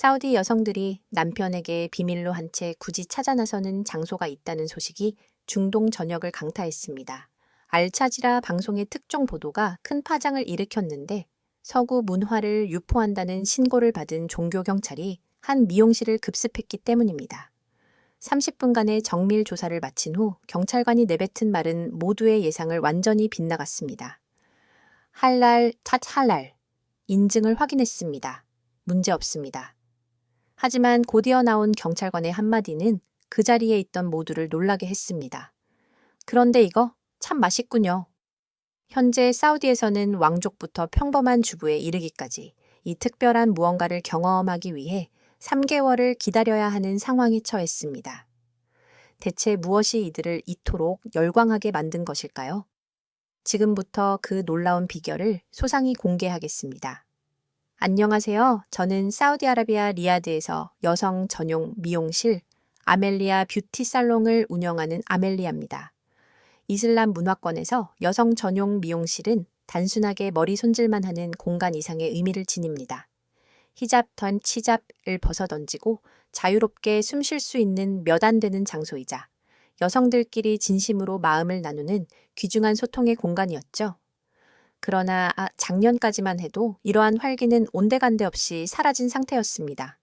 사우디 여성들이 남편에게 비밀로 한 채 굳이 찾아 나서는 장소가 있다는 소식이 중동 전역을 강타했습니다. 알차지라 방송의 특종 보도가 큰 파장을 일으켰는데 서구 문화를 유포한다는 신고를 받은 종교 경찰이 한 미용실을 급습했기 때문입니다. 30분간의 정밀 조사를 마친 후 경찰관이 내뱉은 말은 모두의 예상을 완전히 빗나갔습니다. 할랄, 탓할랄. 인증을 확인했습니다. 문제 없습니다. 하지만 곧이어 나온 경찰관의 한마디는 그 자리에 있던 모두를 놀라게 했습니다. 그런데 이거 참 맛있군요. 현재 사우디에서는 왕족부터 평범한 주부에 이르기까지 이 특별한 무언가를 경험하기 위해 3개월을 기다려야 하는 상황에 처했습니다. 대체 무엇이 이들을 이토록 열광하게 만든 것일까요? 지금부터 그 놀라운 비결을 소상히 공개하겠습니다. 안녕하세요. 저는 사우디아라비아 리야드에서 여성 전용 미용실 아멜리아 뷰티 살롱을 운영하는 아멜리아입니다. 이슬람 문화권에서 여성 전용 미용실은 단순하게 머리 손질만 하는 공간 이상의 의미를 지닙니다. 히잡 던 치잡을 벗어던지고 자유롭게 숨 쉴 수 있는 몇 안 되는 장소이자 여성들끼리 진심으로 마음을 나누는 귀중한 소통의 공간이었죠. 그러나 작년까지만 해도 이러한 활기는 온데간데 없이 사라진 상태였습니다.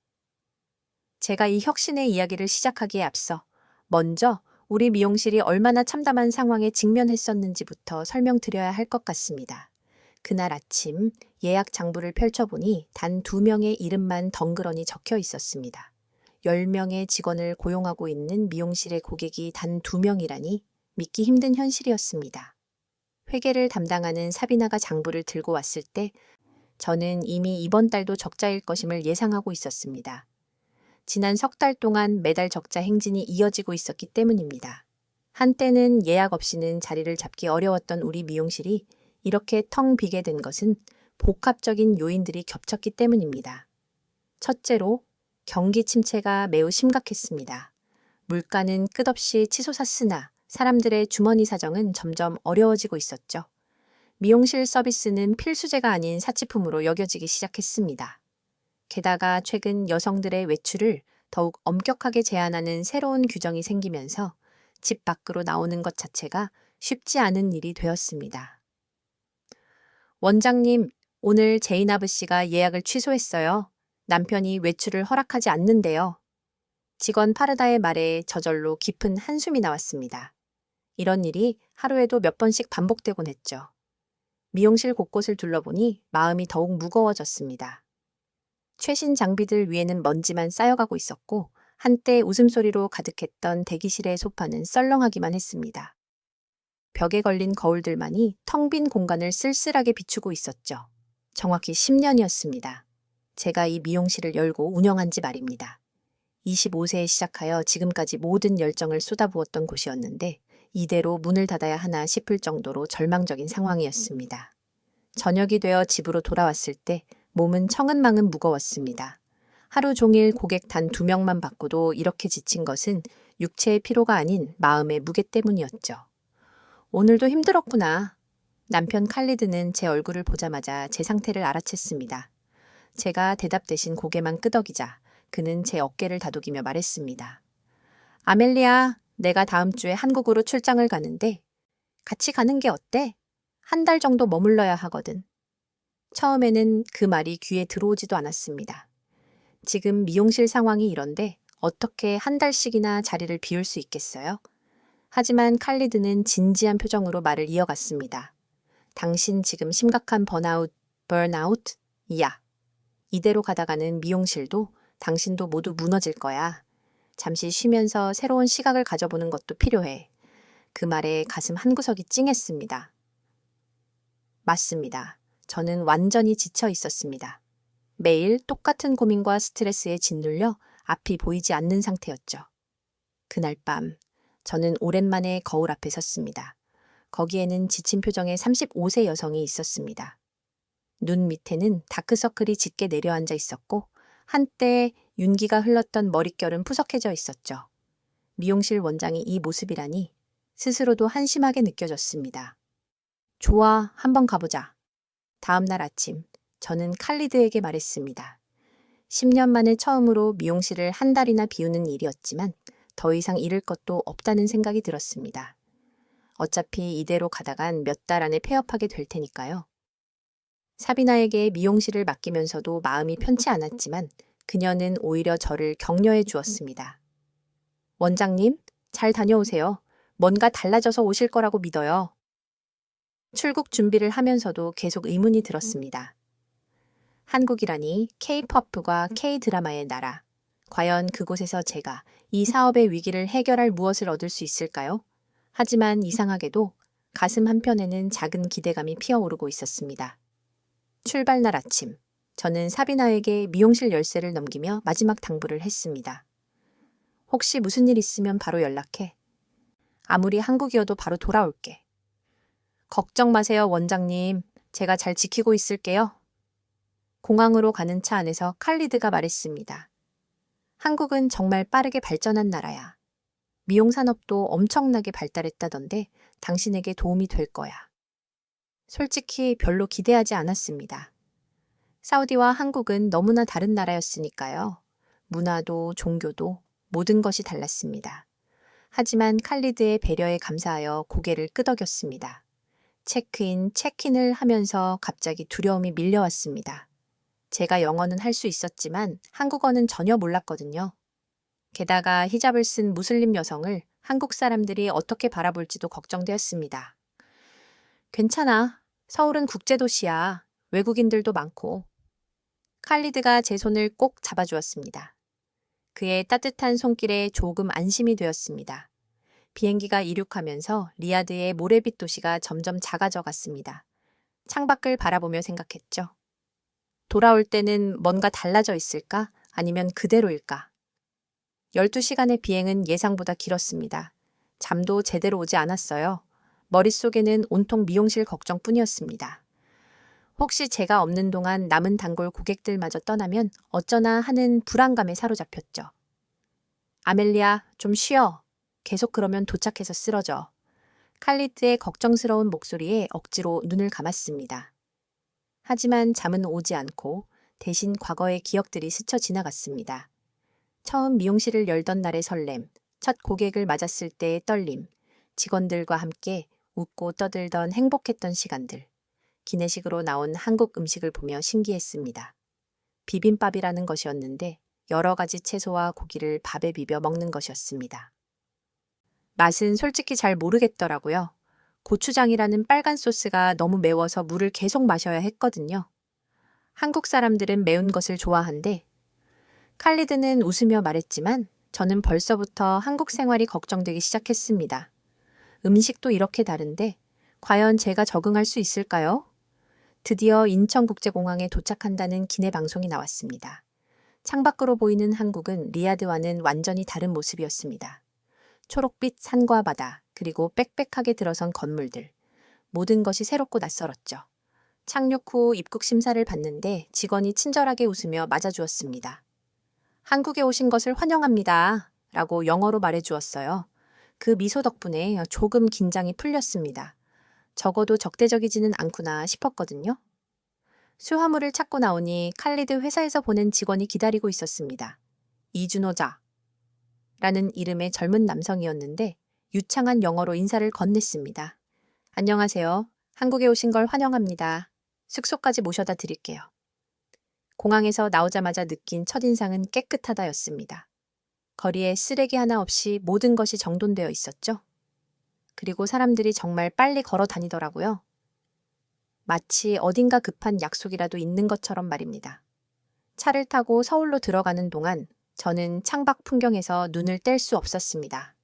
제가 이 혁신의 이야기를 시작하기에 앞서 먼저 우리 미용실이 얼마나 참담한 상황에 직면했었는지부터 설명드려야 할 것 같습니다. 그날 아침 예약 장부를 펼쳐보니 단 2명의 이름만 덩그러니 적혀 있었습니다. 10명의 직원을 고용하고 있는 미용실의 고객이 단 2명이라니 믿기 힘든 현실이었습니다. 회계를 담당하는 사비나가 장부를 들고 왔을 때 저는 이미 이번 달도 적자일 것임을 예상하고 있었습니다. 지난 석 달 동안 매달 적자 행진이 이어지고 있었기 때문입니다. 한때는 예약 없이는 자리를 잡기 어려웠던 우리 미용실이 이렇게 텅 비게 된 것은 복합적인 요인들이 겹쳤기 때문입니다. 첫째로 경기 침체가 매우 심각했습니다. 물가는 끝없이 치솟았으나 사람들의 주머니 사정은 점점 어려워지고 있었죠. 미용실 서비스는 필수제가 아닌 사치품으로 여겨지기 시작했습니다. 게다가 최근 여성들의 외출을 더욱 엄격하게 제한하는 새로운 규정이 생기면서 집 밖으로 나오는 것 자체가 쉽지 않은 일이 되었습니다. 원장님, 오늘 제이나브 씨가 예약을 취소했어요. 남편이 외출을 허락하지 않는데요. 직원 파르다의 말에 저절로 깊은 한숨이 나왔습니다. 이런 일이 하루에도 몇 번씩 반복되곤 했죠. 미용실 곳곳을 둘러보니 마음이 더욱 무거워졌습니다. 최신 장비들 위에는 먼지만 쌓여가고 있었고 한때 웃음소리로 가득했던 대기실의 소파는 썰렁하기만 했습니다. 벽에 걸린 거울들만이 텅 빈 공간을 쓸쓸하게 비추고 있었죠. 정확히 10년이었습니다. 제가 이 미용실을 열고 운영한 지 말입니다. 25세에 시작하여 지금까지 모든 열정을 쏟아부었던 곳이었는데 이대로 문을 닫아야 하나 싶을 정도로 절망적인 상황이었습니다. 저녁이 되어 집으로 돌아왔을 때 몸은 천근만근 무거웠습니다. 하루 종일 고객 단 2명만 받고도 이렇게 지친 것은 육체의 피로가 아닌 마음의 무게 때문이었죠. 오늘도 힘들었구나. 남편 칼리드는 제 얼굴을 보자마자 제 상태를 알아챘습니다. 제가 대답 대신 고개만 끄덕이자 그는 제 어깨를 다독이며 말했습니다. 아멜리아, 내가 다음 주에 한국으로 출장을 가는데 같이 가는 게 어때? 1달 정도 머물러야 하거든. 처음에는 그 말이 귀에 들어오지도 않았습니다. 지금 미용실 상황이 이런데 어떻게 1달씩이나 자리를 비울 수 있겠어요? 하지만 칼리드는 진지한 표정으로 말을 이어갔습니다. 당신 지금 심각한 번아웃? 이야. 이대로 가다가는 미용실도 당신도 모두 무너질 거야. 잠시 쉬면서 새로운 시각을 가져보는 것도 필요해. 그 말에 가슴 한구석이 찡했습니다. 맞습니다. 저는 완전히 지쳐 있었습니다. 매일 똑같은 고민과 스트레스에 짓눌려 앞이 보이지 않는 상태였죠. 그날 밤, 저는 오랜만에 거울 앞에 섰습니다. 거기에는 지친 표정의 35세 여성이 있었습니다. 눈 밑에는 다크서클이 짙게 내려앉아 있었고 한때 윤기가 흘렀던 머릿결은 푸석해져 있었죠. 미용실 원장이 이 모습이라니 스스로도 한심하게 느껴졌습니다. 좋아, 한번 가보자. 다음 날 아침, 저는 칼리드에게 말했습니다. 10년 만에 처음으로 미용실을 한 달이나 비우는 일이었지만 더 이상 잃을 것도 없다는 생각이 들었습니다. 어차피 이대로 가다간 몇 달 안에 폐업하게 될 테니까요. 사비나에게 미용실을 맡기면서도 마음이 편치 않았지만 그녀는 오히려 저를 격려해 주었습니다. 원장님, 잘 다녀오세요. 뭔가 달라져서 오실 거라고 믿어요. 출국 준비를 하면서도 계속 의문이 들었습니다. 한국이라니 K-팝과 K-드라마의 나라. 과연 그곳에서 제가 이 사업의 위기를 해결할 무엇을 얻을 수 있을까요? 하지만 이상하게도 가슴 한편에는 작은 기대감이 피어오르고 있었습니다. 출발날 아침, 저는 사비나에게 미용실 열쇠를 넘기며 마지막 당부를 했습니다. 혹시 무슨 일 있으면 바로 연락해. 아무리 한국이어도 바로 돌아올게. 걱정 마세요, 원장님. 제가 잘 지키고 있을게요. 공항으로 가는 차 안에서 칼리드가 말했습니다. 한국은 정말 빠르게 발전한 나라야. 미용 산업도 엄청나게 발달했다던데 당신에게 도움이 될 거야. 솔직히 별로 기대하지 않았습니다. 사우디와 한국은 너무나 다른 나라였으니까요. 문화도 종교도 모든 것이 달랐습니다. 하지만 칼리드의 배려에 감사하여 고개를 끄덕였습니다. 체크인을 하면서 갑자기 두려움이 밀려왔습니다. 제가 영어는 할 수 있었지만 한국어는 전혀 몰랐거든요. 게다가 히잡을 쓴 무슬림 여성을 한국 사람들이 어떻게 바라볼지도 걱정되었습니다. 괜찮아. 서울은 국제도시야. 외국인들도 많고. 칼리드가 제 손을 꼭 잡아주었습니다. 그의 따뜻한 손길에 조금 안심이 되었습니다. 비행기가 이륙하면서 리야드의 모래빛 도시가 점점 작아져 갔습니다. 창밖을 바라보며 생각했죠. 돌아올 때는 뭔가 달라져 있을까? 아니면 그대로일까? 12시간의 비행은 예상보다 길었습니다. 잠도 제대로 오지 않았어요. 머릿속에는 온통 미용실 걱정뿐이었습니다. 혹시 제가 없는 동안 남은 단골 고객들마저 떠나면 어쩌나 하는 불안감에 사로잡혔죠. 아멜리아, 좀 쉬어. 계속 그러면 도착해서 쓰러져. 칼리드의 걱정스러운 목소리에 억지로 눈을 감았습니다. 하지만 잠은 오지 않고 대신 과거의 기억들이 스쳐 지나갔습니다. 처음 미용실을 열던 날의 설렘, 첫 고객을 맞았을 때의 떨림, 직원들과 함께 웃고 떠들던 행복했던 시간들, 기내식으로 나온 한국 음식을 보며 신기했습니다. 비빔밥이라는 것이었는데 여러 가지 채소와 고기를 밥에 비벼 먹는 것이었습니다. 맛은 솔직히 잘 모르겠더라고요. 고추장이라는 빨간 소스가 너무 매워서 물을 계속 마셔야 했거든요. 한국 사람들은 매운 것을 좋아한대. 칼리드는 웃으며 말했지만 저는 벌써부터 한국 생활이 걱정되기 시작했습니다. 음식도 이렇게 다른데 과연 제가 적응할 수 있을까요? 드디어 인천국제공항에 도착한다는 기내 방송이 나왔습니다. 창밖으로 보이는 한국은 리야드와는 완전히 다른 모습이었습니다. 초록빛 산과 바다, 그리고 빽빽하게 들어선 건물들. 모든 것이 새롭고 낯설었죠. 착륙 후 입국 심사를 받는데 직원이 친절하게 웃으며 맞아주었습니다. 한국에 오신 것을 환영합니다. 라고 영어로 말해주었어요. 그 미소 덕분에 조금 긴장이 풀렸습니다. 적어도 적대적이지는 않구나 싶었거든요. 수화물을 찾고 나오니 칼리드 회사에서 보낸 직원이 기다리고 있었습니다. 이준호자 라는 이름의 젊은 남성이었는데 유창한 영어로 인사를 건넸습니다. 안녕하세요. 한국에 오신 걸 환영합니다. 숙소까지 모셔다 드릴게요. 공항에서 나오자마자 느낀 첫인상은 깨끗하다였습니다. 거리에 쓰레기 하나 없이 모든 것이 정돈되어 있었죠. 그리고 사람들이 정말 빨리 걸어 다니더라고요. 마치 어딘가 급한 약속이라도 있는 것처럼 말입니다. 차를 타고 서울로 들어가는 동안 저는 창밖 풍경에서 눈을 뗄 수 없었습니다.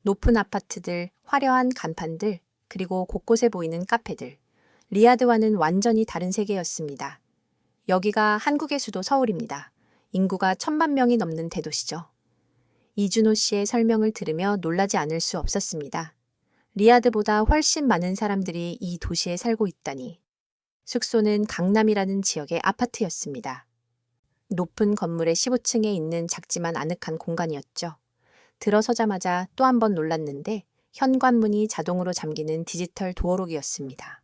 높은 아파트들, 화려한 간판들, 그리고 곳곳에 보이는 카페들. 리야드와는 완전히 다른 세계였습니다. 여기가 한국의 수도 서울입니다. 인구가 1,000만 명이 넘는 대도시죠. 이준호 씨의 설명을 들으며 놀라지 않을 수 없었습니다. 리야드보다 훨씬 많은 사람들이 이 도시에 살고 있다니. 숙소는 강남이라는 지역의 아파트였습니다. 높은 건물의 15층에 있는 작지만 아늑한 공간이었죠. 들어서자마자 또 한 번 놀랐는데 현관문이 자동으로 잠기는 디지털 도어록이었습니다.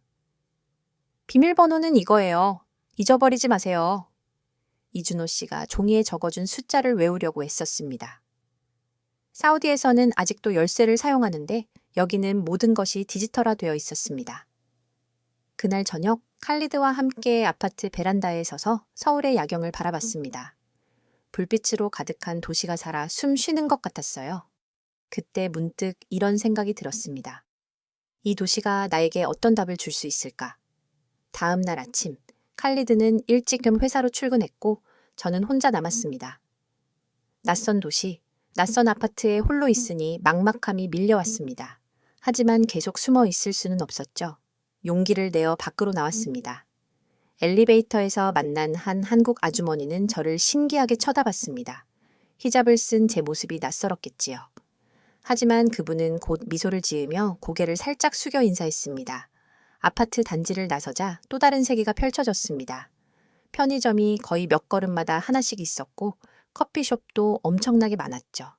비밀번호는 이거예요. 잊어버리지 마세요. 이준호 씨가 종이에 적어준 숫자를 외우려고 애썼습니다. 사우디에서는 아직도 열쇠를 사용하는데 여기는 모든 것이 디지털화되어 있었습니다. 그날 저녁 칼리드와 함께 아파트 베란다에 서서 서울의 야경을 바라봤습니다. 불빛으로 가득한 도시가 살아 숨 쉬는 것 같았어요. 그때 문득 이런 생각이 들었습니다. 이 도시가 나에게 어떤 답을 줄 수 있을까? 다음 날 아침, 칼리드는 일찍 회사로 출근했고 저는 혼자 남았습니다. 낯선 도시, 낯선 아파트에 홀로 있으니 막막함이 밀려왔습니다. 하지만 계속 숨어 있을 수는 없었죠. 용기를 내어 밖으로 나왔습니다. 엘리베이터에서 만난 한 한국 아주머니는 저를 신기하게 쳐다봤습니다. 히잡을 쓴 제 모습이 낯설었겠지요. 하지만 그분은 곧 미소를 지으며 고개를 살짝 숙여 인사했습니다. 아파트 단지를 나서자 또 다른 세계가 펼쳐졌습니다. 편의점이 거의 몇 걸음마다 하나씩 있었고 커피숍도 엄청나게 많았죠.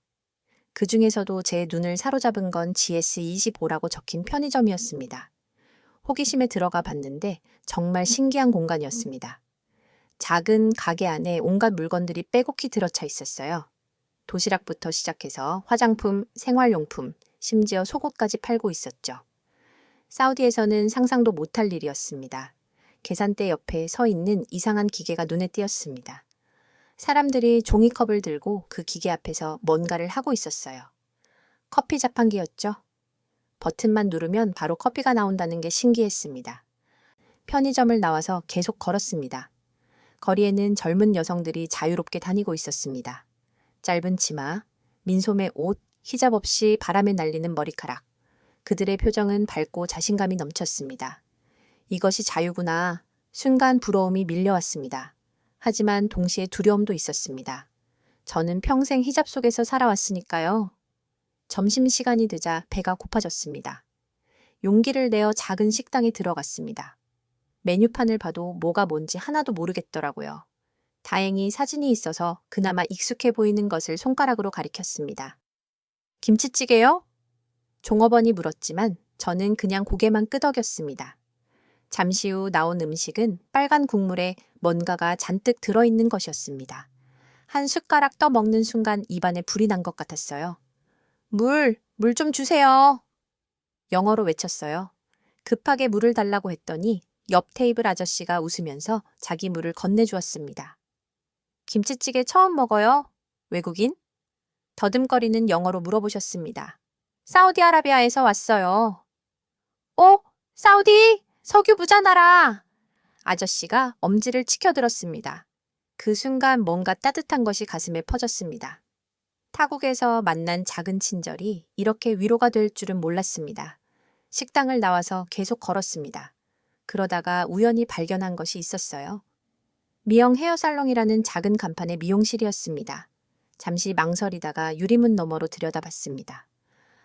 그 중에서도 제 눈을 사로잡은 건 GS25라고 적힌 편의점이었습니다. 호기심에 들어가 봤는데 정말 신기한 공간이었습니다. 작은 가게 안에 온갖 물건들이 빼곡히 들어차 있었어요. 도시락부터 시작해서 화장품, 생활용품, 심지어 속옷까지 팔고 있었죠. 사우디에서는 상상도 못할 일이었습니다. 계산대 옆에 서 있는 이상한 기계가 눈에 띄었습니다. 사람들이 종이컵을 들고 그 기계 앞에서 뭔가를 하고 있었어요. 커피 자판기였죠. 버튼만 누르면 바로 커피가 나온다는 게 신기했습니다. 편의점을 나와서 계속 걸었습니다. 거리에는 젊은 여성들이 자유롭게 다니고 있었습니다. 짧은 치마, 민소매 옷, 히잡 없이 바람에 날리는 머리카락. 그들의 표정은 밝고 자신감이 넘쳤습니다. 이것이 자유구나. 순간 부러움이 밀려왔습니다. 하지만 동시에 두려움도 있었습니다. 저는 평생 히잡 속에서 살아왔으니까요. 점심시간이 되자 배가 고파졌습니다. 용기를 내어 작은 식당에 들어갔습니다. 메뉴판을 봐도 뭐가 뭔지 하나도 모르겠더라고요. 다행히 사진이 있어서 그나마 익숙해 보이는 것을 손가락으로 가리켰습니다. 김치찌개요? 종업원이 물었지만 저는 그냥 고개만 끄덕였습니다. 잠시 후 나온 음식은 빨간 국물에 뭔가가 잔뜩 들어있는 것이었습니다. 한 숟가락 떠먹는 순간 입안에 불이 난 것 같았어요. 물 좀 주세요. 영어로 외쳤어요. 급하게 물을 달라고 했더니 옆 테이블 아저씨가 웃으면서 자기 물을 건네주었습니다. 김치찌개 처음 먹어요? 외국인? 더듬거리는 영어로 물어보셨습니다. 사우디아라비아에서 왔어요. 사우디? 석유 부자 나라! 아저씨가 엄지를 치켜들었습니다. 그 순간 뭔가 따뜻한 것이 가슴에 퍼졌습니다. 타국에서 만난 작은 친절이 이렇게 위로가 될 줄은 몰랐습니다. 식당을 나와서 계속 걸었습니다. 그러다가 우연히 발견한 것이 있었어요. 미영 헤어살롱이라는 작은 간판의 미용실이었습니다. 잠시 망설이다가 유리문 너머로 들여다봤습니다.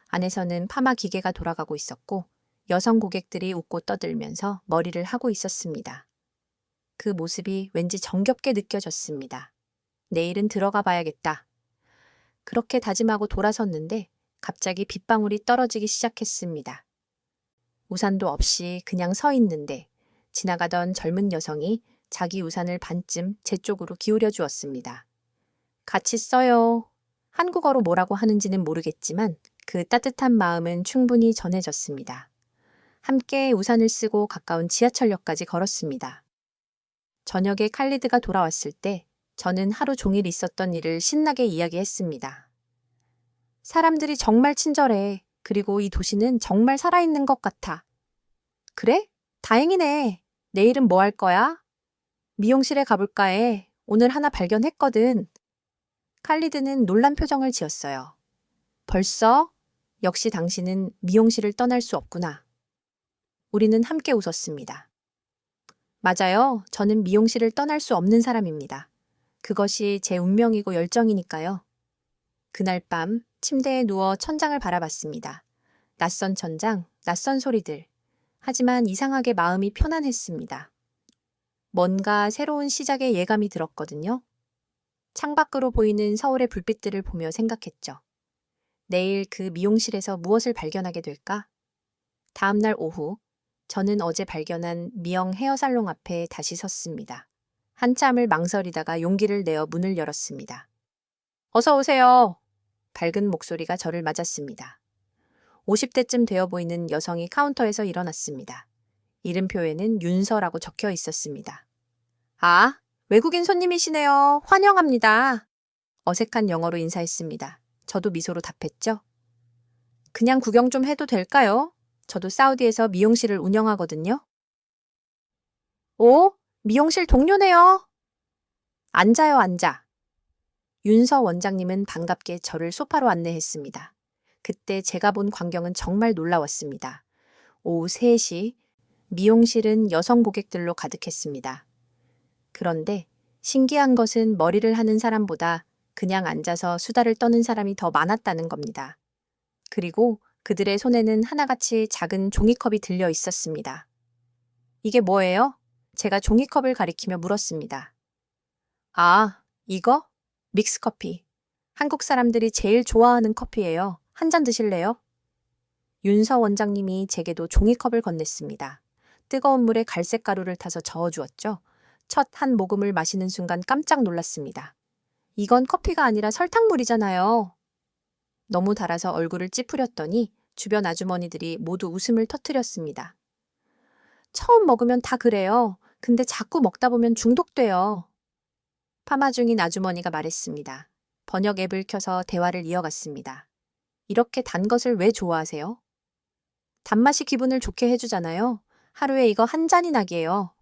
안에서는 파마 기계가 돌아가고 있었고 여성 고객들이 웃고 떠들면서 머리를 하고 있었습니다. 그 모습이 왠지 정겹게 느껴졌습니다. 내일은 들어가 봐야겠다. 그렇게 다짐하고 돌아섰는데 갑자기 빗방울이 떨어지기 시작했습니다. 우산도 없이 그냥 서 있는데 지나가던 젊은 여성이 자기 우산을 반쯤 제 쪽으로 기울여 주었습니다. 같이 써요. 한국어로 뭐라고 하는지는 모르겠지만 그 따뜻한 마음은 충분히 전해졌습니다. 함께 우산을 쓰고 가까운 지하철역까지 걸었습니다. 저녁에 칼리드가 돌아왔을 때 저는 하루 종일 있었던 일을 신나게 이야기했습니다. 사람들이 정말 친절해. 그리고 이 도시는 정말 살아있는 것 같아. 그래? 다행이네. 내일은 뭐 할 거야? 미용실에 가볼까 해. 오늘 하나 발견했거든. 칼리드는 놀란 표정을 지었어요. 벌써? 역시 당신은 미용실을 떠날 수 없구나. 우리는 함께 웃었습니다. 맞아요. 저는 미용실을 떠날 수 없는 사람입니다. 그것이 제 운명이고 열정이니까요. 그날 밤 침대에 누워 천장을 바라봤습니다. 낯선 천장, 낯선 소리들. 하지만 이상하게 마음이 편안했습니다. 뭔가 새로운 시작의 예감이 들었거든요. 창밖으로 보이는 서울의 불빛들을 보며 생각했죠. 내일 그 미용실에서 무엇을 발견하게 될까? 다음 날 오후, 저는 어제 발견한 미영 헤어살롱 앞에 다시 섰습니다. 한참을 망설이다가 용기를 내어 문을 열었습니다. 어서 오세요. 밝은 목소리가 저를 맞았습니다. 50대쯤 되어 보이는 여성이 카운터에서 일어났습니다. 이름표에는 윤서라고 적혀 있었습니다. 아, 외국인 손님이시네요. 환영합니다. 어색한 영어로 인사했습니다. 저도 미소로 답했죠. 그냥 구경 좀 해도 될까요? 저도 사우디에서 미용실을 운영하거든요. 오, 미용실 동료네요. 앉아요, 앉아. 윤서 원장님은 반갑게 저를 소파로 안내했습니다. 그때 제가 본 광경은 정말 놀라웠습니다. 오후 3시, 미용실은 여성 고객들로 가득했습니다. 그런데 신기한 것은 머리를 하는 사람보다 그냥 앉아서 수다를 떠는 사람이 더 많았다는 겁니다. 그리고 그들의 손에는 하나같이 작은 종이컵이 들려 있었습니다. 이게 뭐예요? 제가 종이컵을 가리키며 물었습니다. 아, 이거? 믹스커피. 한국 사람들이 제일 좋아하는 커피예요. 한 잔 드실래요? 윤서 원장님이 제게도 종이컵을 건넸습니다. 뜨거운 물에 갈색 가루를 타서 저어주었죠. 첫 한 모금을 마시는 순간 깜짝 놀랐습니다. 이건 커피가 아니라 설탕물이잖아요. 너무 달아서 얼굴을 찌푸렸더니 주변 아주머니들이 모두 웃음을 터뜨렸습니다. 처음 먹으면 다 그래요. 근데 자꾸 먹다 보면 중독돼요. 파마 중인 아주머니가 말했습니다. 번역 앱을 켜서 대화를 이어갔습니다. 이렇게 단 것을 왜 좋아하세요? 단맛이 기분을 좋게 해주잖아요. 하루에 이거 한 잔이 낙이에요.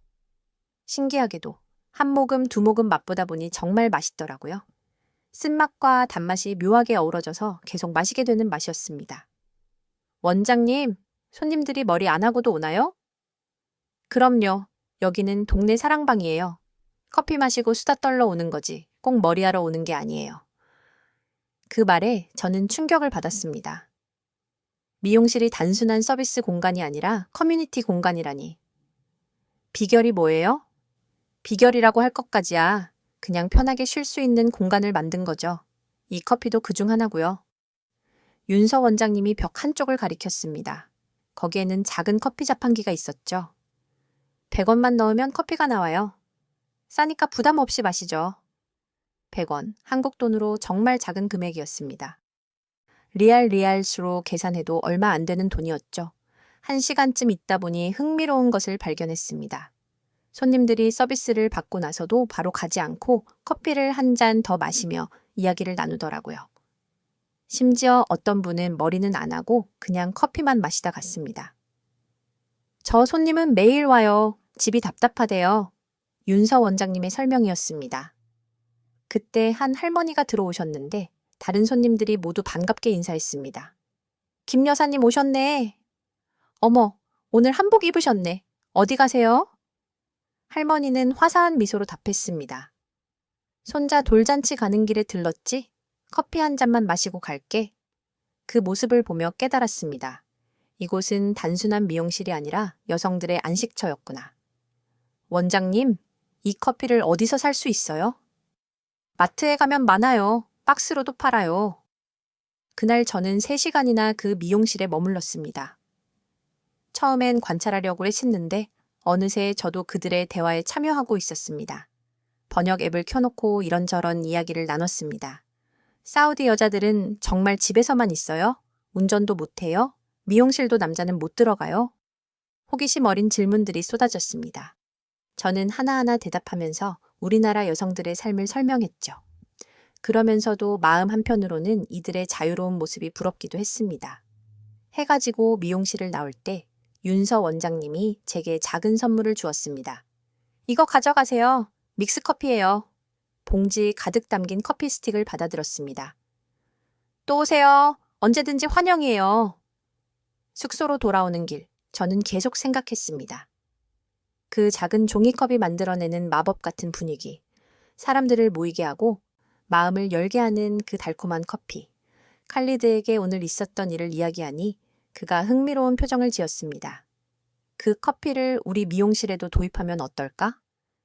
신기하게도 한 모금, 두 모금 맛보다 보니 정말 맛있더라고요. 쓴맛과 단맛이 묘하게 어우러져서 계속 마시게 되는 맛이었습니다. 원장님, 손님들이 머리 안 하고도 오나요? 그럼요. 여기는 동네 사랑방이에요. 커피 마시고 수다 떨러 오는 거지 꼭 머리하러 오는 게 아니에요. 그 말에 저는 충격을 받았습니다. 미용실이 단순한 서비스 공간이 아니라 커뮤니티 공간이라니. 비결이 뭐예요? 비결이라고 할 것까지야. 그냥 편하게 쉴 수 있는 공간을 만든 거죠. 이 커피도 그중 하나고요. 윤서 원장님이 벽 한쪽을 가리켰습니다. 거기에는 작은 커피 자판기가 있었죠. 100원만 넣으면 커피가 나와요. 싸니까 부담 없이 마시죠. 100원, 한국 돈으로 정말 작은 금액이었습니다. 리알수로 계산해도 얼마 안 되는 돈이었죠. 1시간쯤 있다 보니 흥미로운 것을 발견했습니다. 손님들이 서비스를 받고 나서도 바로 가지 않고 커피를 한 잔 더 마시며 이야기를 나누더라고요. 심지어 어떤 분은 머리는 안 하고 그냥 커피만 마시다 갔습니다. 저 손님은 매일 와요. 집이 답답하대요. 윤서 원장님의 설명이었습니다. 그때 한 할머니가 들어오셨는데 다른 손님들이 모두 반갑게 인사했습니다. 김 여사님 오셨네. 어머, 오늘 한복 입으셨네. 어디 가세요? 할머니는 화사한 미소로 답했습니다. 손자 돌잔치 가는 길에 들렀지? 커피 한 잔만 마시고 갈게. 그 모습을 보며 깨달았습니다. 이곳은 단순한 미용실이 아니라 여성들의 안식처였구나. 원장님, 이 커피를 어디서 살 수 있어요? 마트에 가면 많아요. 박스로도 팔아요. 그날 저는 3시간이나 그 미용실에 머물렀습니다. 처음엔 관찰하려고 했는데 어느새 저도 그들의 대화에 참여하고 있었습니다. 번역 앱을 켜놓고 이런저런 이야기를 나눴습니다. 사우디 여자들은 정말 집에서만 있어요? 운전도 못해요? 미용실도 남자는 못 들어가요? 호기심 어린 질문들이 쏟아졌습니다. 저는 하나하나 대답하면서 우리나라 여성들의 삶을 설명했죠. 그러면서도 마음 한편으로는 이들의 자유로운 모습이 부럽기도 했습니다. 해가 지고 미용실을 나올 때 윤서 원장님이 제게 작은 선물을 주었습니다. 이거 가져가세요. 믹스커피예요. 봉지 가득 담긴 커피 스틱을 받아들었습니다. 또 오세요. 언제든지 환영이에요. 숙소로 돌아오는 길, 저는 계속 생각했습니다. 그 작은 종이컵이 만들어내는 마법 같은 분위기, 사람들을 모이게 하고 마음을 열게 하는 그 달콤한 커피. 칼리드에게 오늘 있었던 일을 이야기하니 그가 흥미로운 표정을 지었습니다. 그 커피를 우리 미용실에도 도입하면 어떨까?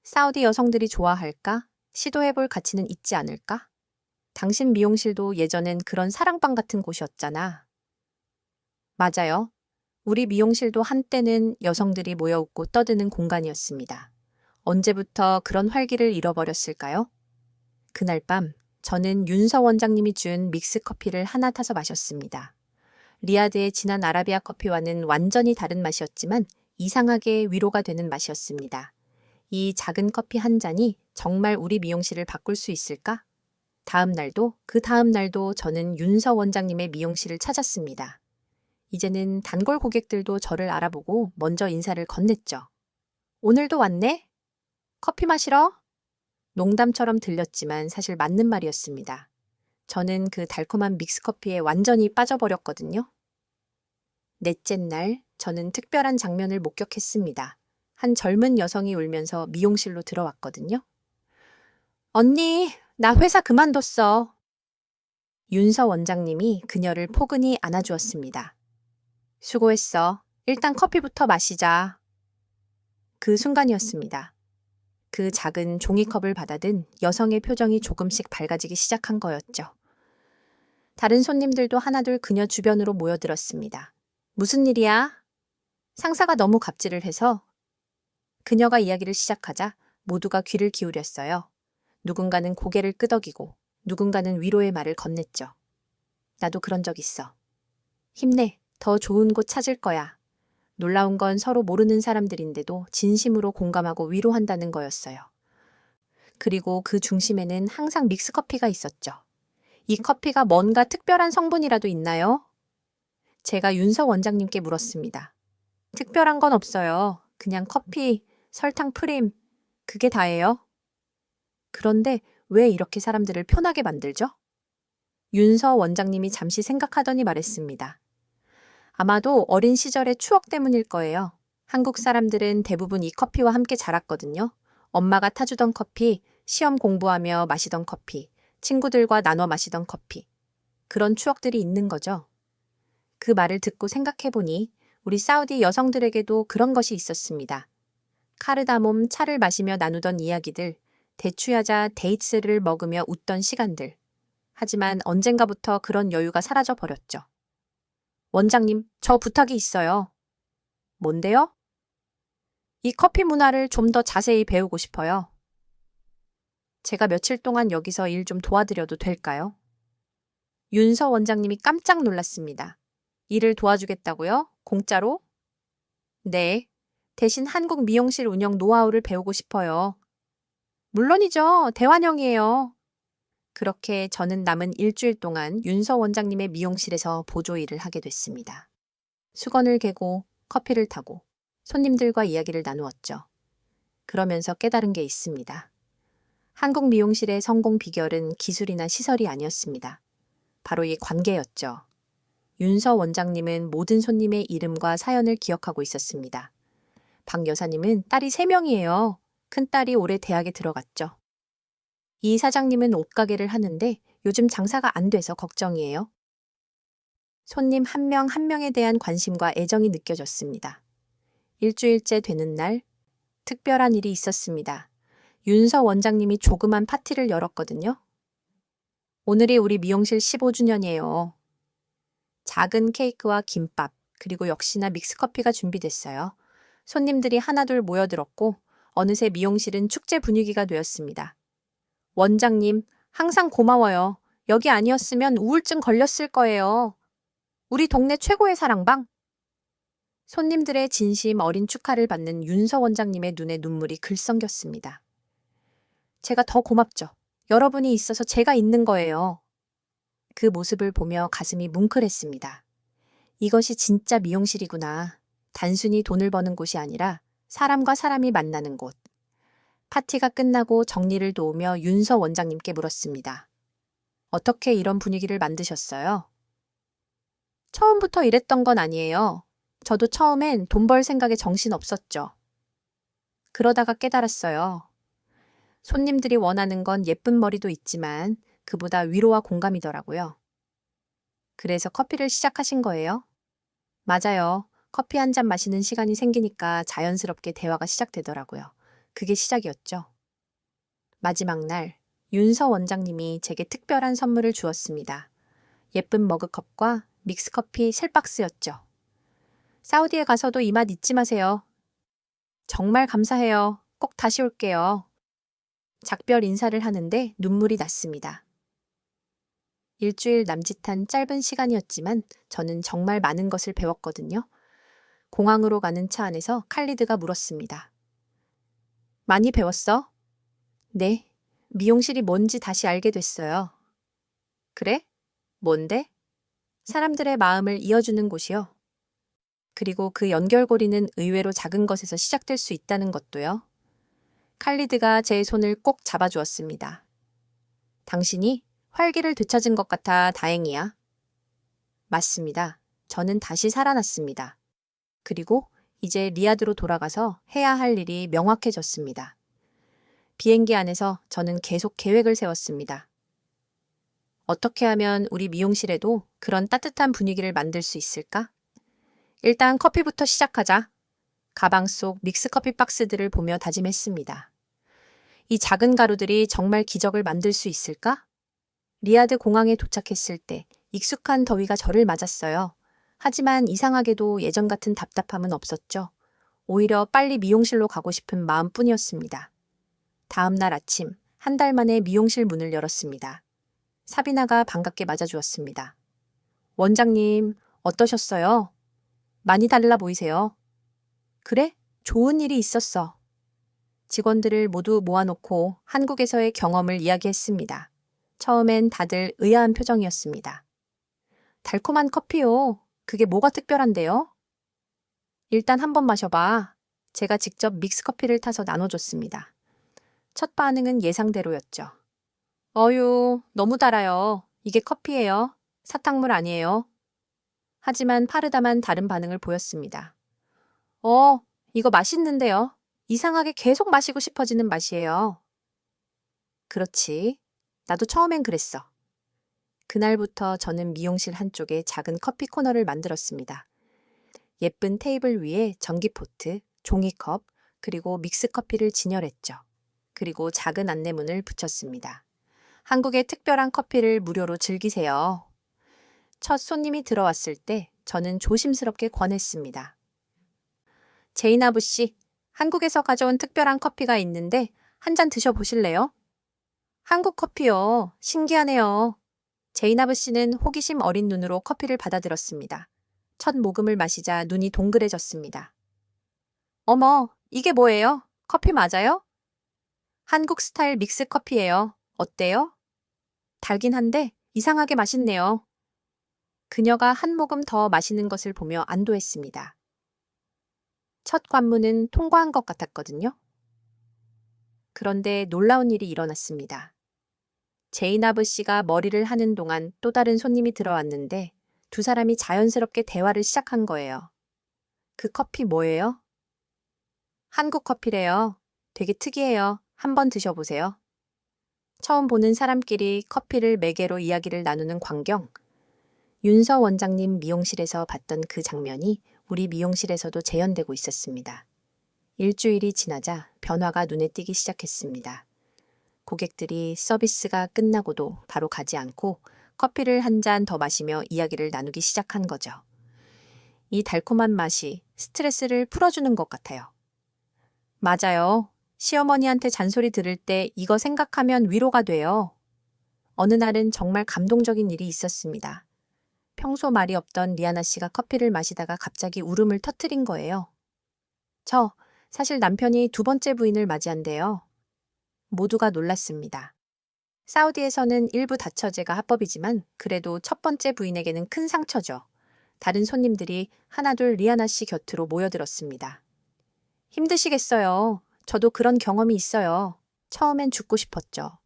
사우디 여성들이 좋아할까? 시도해볼 가치는 있지 않을까? 당신 미용실도 예전엔 그런 사랑방 같은 곳이었잖아. 맞아요. 우리 미용실도 한때는 여성들이 모여 웃고 떠드는 공간이었습니다. 언제부터 그런 활기를 잃어버렸을까요? 그날 밤 저는 윤서 원장님이 준 믹스커피를 하나 타서 마셨습니다. 리야드의 진한 아라비아 커피와는 완전히 다른 맛이었지만 이상하게 위로가 되는 맛이었습니다. 이 작은 커피 한 잔이 정말 우리 미용실을 바꿀 수 있을까? 다음 날도 그 다음 날도 저는 윤서 원장님의 미용실을 찾았습니다. 이제는 단골 고객들도 저를 알아보고 먼저 인사를 건넸죠. 오늘도 왔네? 커피 마시러? 농담처럼 들렸지만 사실 맞는 말이었습니다. 저는 그 달콤한 믹스커피에 완전히 빠져버렸거든요. 넷째 날, 저는 특별한 장면을 목격했습니다. 한 젊은 여성이 울면서 미용실로 들어왔거든요. 언니, 나 회사 그만뒀어. 윤서 원장님이 그녀를 포근히 안아주었습니다. 수고했어. 일단 커피부터 마시자. 그 순간이었습니다. 그 작은 종이컵을 받아든 여성의 표정이 조금씩 밝아지기 시작한 거였죠. 다른 손님들도 하나둘 그녀 주변으로 모여들었습니다. 무슨 일이야? 상사가 너무 갑질을 해서 그녀가 이야기를 시작하자 모두가 귀를 기울였어요. 누군가는 고개를 끄덕이고 누군가는 위로의 말을 건넸죠. 나도 그런 적 있어. 힘내. 더 좋은 곳 찾을 거야. 놀라운 건 서로 모르는 사람들인데도 진심으로 공감하고 위로한다는 거였어요. 그리고 그 중심에는 항상 믹스커피가 있었죠. 이 커피가 뭔가 특별한 성분이라도 있나요? 제가 윤서 원장님께 물었습니다. 특별한 건 없어요. 그냥 커피, 설탕 프림, 그게 다예요. 그런데 왜 이렇게 사람들을 편하게 만들죠? 윤서 원장님이 잠시 생각하더니 말했습니다. 아마도 어린 시절의 추억 때문일 거예요. 한국 사람들은 대부분 이 커피와 함께 자랐거든요. 엄마가 타주던 커피, 시험 공부하며 마시던 커피, 친구들과 나눠 마시던 커피. 그런 추억들이 있는 거죠. 그 말을 듣고 생각해보니 우리 사우디 여성들에게도 그런 것이 있었습니다. 카르다몬 차를 마시며 나누던 이야기들, 대추야자 데이츠를 먹으며 웃던 시간들. 하지만 언젠가부터 그런 여유가 사라져 버렸죠. 원장님, 저 부탁이 있어요. 뭔데요? 이 커피 문화를 좀 더 자세히 배우고 싶어요. 제가 며칠 동안 여기서 일 좀 도와드려도 될까요? 윤서 원장님이 깜짝 놀랐습니다. 일을 도와주겠다고요? 공짜로? 네. 대신 한국 미용실 운영 노하우를 배우고 싶어요. 물론이죠. 대환영이에요. 그렇게 저는 남은 일주일 동안 윤서 원장님의 미용실에서 보조 일을 하게 됐습니다. 수건을 개고 커피를 타고 손님들과 이야기를 나누었죠. 그러면서 깨달은 게 있습니다. 한국 미용실의 성공 비결은 기술이나 시설이 아니었습니다. 바로 이 관계였죠. 윤서 원장님은 모든 손님의 이름과 사연을 기억하고 있었습니다. 박 여사님은 딸이 3명이에요. 큰딸이 올해 대학에 들어갔죠. 이 사장님은 옷가게를 하는데 요즘 장사가 안 돼서 걱정이에요. 손님 한 명 한 명에 대한 관심과 애정이 느껴졌습니다. 일주일째 되는 날, 특별한 일이 있었습니다. 윤서 원장님이 조그만 파티를 열었거든요. 오늘이 우리 미용실 15주년이에요. 작은 케이크와 김밥, 그리고 역시나 믹스커피가 준비됐어요. 손님들이 하나둘 모여들었고 어느새 미용실은 축제 분위기가 되었습니다. 원장님, 항상 고마워요. 여기 아니었으면 우울증 걸렸을 거예요. 우리 동네 최고의 사랑방. 손님들의 진심 어린 축하를 받는 윤서 원장님의 눈에 눈물이 글썽겼습니다. 제가 더 고맙죠. 여러분이 있어서 제가 있는 거예요. 그 모습을 보며 가슴이 뭉클했습니다. 이것이 진짜 미용실이구나. 단순히 돈을 버는 곳이 아니라 사람과 사람이 만나는 곳. 파티가 끝나고 정리를 도우며 윤서 원장님께 물었습니다. 어떻게 이런 분위기를 만드셨어요? 처음부터 이랬던 건 아니에요. 저도 처음엔 돈 벌 생각에 정신 없었죠. 그러다가 깨달았어요. 손님들이 원하는 건 예쁜 머리도 있지만 그보다 위로와 공감이더라고요. 그래서 커피를 시작하신 거예요? 맞아요. 커피 한 잔 마시는 시간이 생기니까 자연스럽게 대화가 시작되더라고요. 그게 시작이었죠. 마지막 날, 윤서 원장님이 제게 특별한 선물을 주었습니다. 예쁜 머그컵과 믹스커피 3박스였죠. 사우디에 가서도 이 맛 잊지 마세요. 정말 감사해요. 꼭 꼭 다시 올게요. 작별 인사를 하는데 눈물이 났습니다. 일주일 남짓한 짧은 시간이었지만 저는 정말 많은 것을 배웠거든요. 공항으로 가는 차 안에서 칼리드가 물었습니다. 많이 배웠어? 네. 미용실이 뭔지 다시 알게 됐어요. 그래? 뭔데? 사람들의 마음을 이어주는 곳이요. 그리고 그 연결고리는 의외로 작은 것에서 시작될 수 있다는 것도요. 칼리드가 제 손을 꼭 잡아주었습니다. 당신이 활기를 되찾은 것 같아 다행이야. 맞습니다. 저는 다시 살아났습니다. 그리고 이제 리야드로 돌아가서 해야 할 일이 명확해졌습니다. 비행기 안에서 저는 계속 계획을 세웠습니다. 어떻게 하면 우리 미용실에도 그런 따뜻한 분위기를 만들 수 있을까? 일단 커피부터 시작하자. 가방 속 믹스커피 박스들을 보며 다짐했습니다. 이 작은 가루들이 정말 기적을 만들 수 있을까? 리야드 공항에 도착했을 때 익숙한 더위가 저를 맞았어요. 하지만 이상하게도 예전 같은 답답함은 없었죠. 오히려 빨리 미용실로 가고 싶은 마음뿐이었습니다. 다음 날 아침, 한 달 만에 미용실 문을 열었습니다. 사비나가 반갑게 맞아주었습니다. 원장님, 어떠셨어요? 많이 달라 보이세요. 그래? 좋은 일이 있었어. 직원들을 모두 모아놓고 한국에서의 경험을 이야기했습니다. 처음엔 다들 의아한 표정이었습니다. 달콤한 커피요. 그게 뭐가 특별한데요? 일단 한번 마셔봐. 제가 직접 믹스커피를 타서 나눠줬습니다. 첫 반응은 예상대로였죠. 어유, 너무 달아요. 이게 커피예요. 사탕물 아니에요. 하지만 파르다만 다른 반응을 보였습니다. 이거 맛있는데요. 이상하게 계속 마시고 싶어지는 맛이에요. 그렇지. 나도 처음엔 그랬어. 그날부터 저는 미용실 한쪽에 작은 커피 코너를 만들었습니다. 예쁜 테이블 위에 전기포트, 종이컵, 그리고 믹스커피를 진열했죠. 그리고 작은 안내문을 붙였습니다. 한국의 특별한 커피를 무료로 즐기세요. 첫 손님이 들어왔을 때 저는 조심스럽게 권했습니다. 제이나부 씨, 한국에서 가져온 특별한 커피가 있는데 한 잔 드셔보실래요? 한국 커피요. 신기하네요. 제이나부 씨는 호기심 어린 눈으로 커피를 받아들었습니다. 첫 모금을 마시자 눈이 동그래졌습니다. 어머, 이게 뭐예요? 커피 맞아요? 한국 스타일 믹스 커피예요. 어때요? 달긴 한데 이상하게 맛있네요. 그녀가 한 모금 더 마시는 것을 보며 안도했습니다. 첫 관문은 통과한 것 같았거든요. 그런데 놀라운 일이 일어났습니다. 제이나브 씨가 머리를 하는 동안 또 다른 손님이 들어왔는데 두 사람이 자연스럽게 대화를 시작한 거예요. 그 커피 뭐예요? 한국 커피래요. 되게 특이해요. 한번 드셔보세요. 처음 보는 사람끼리 커피를 매개로 이야기를 나누는 광경. 윤서 원장님 미용실에서 봤던 그 장면이 우리 미용실에서도 재현되고 있었습니다. 일주일이 지나자 변화가 눈에 띄기 시작했습니다. 고객들이 서비스가 끝나고도 바로 가지 않고 커피를 한 잔 더 마시며 이야기를 나누기 시작한 거죠. 이 달콤한 맛이 스트레스를 풀어주는 것 같아요. 맞아요. 시어머니한테 잔소리 들을 때 이거 생각하면 위로가 돼요. 어느 날은 정말 감동적인 일이 있었습니다. 평소 말이 없던 리아나 씨가 커피를 마시다가 갑자기 울음을 터뜨린 거예요. 사실 남편이 두 번째 부인을 맞이한대요. 모두가 놀랐습니다. 사우디에서는 일부 다처제가 합법이지만 그래도 첫 번째 부인에게는 큰 상처죠. 다른 손님들이 하나둘 리아나 씨 곁으로 모여들었습니다. 힘드시겠어요. 저도 그런 경험이 있어요. 처음엔 죽고 싶었죠.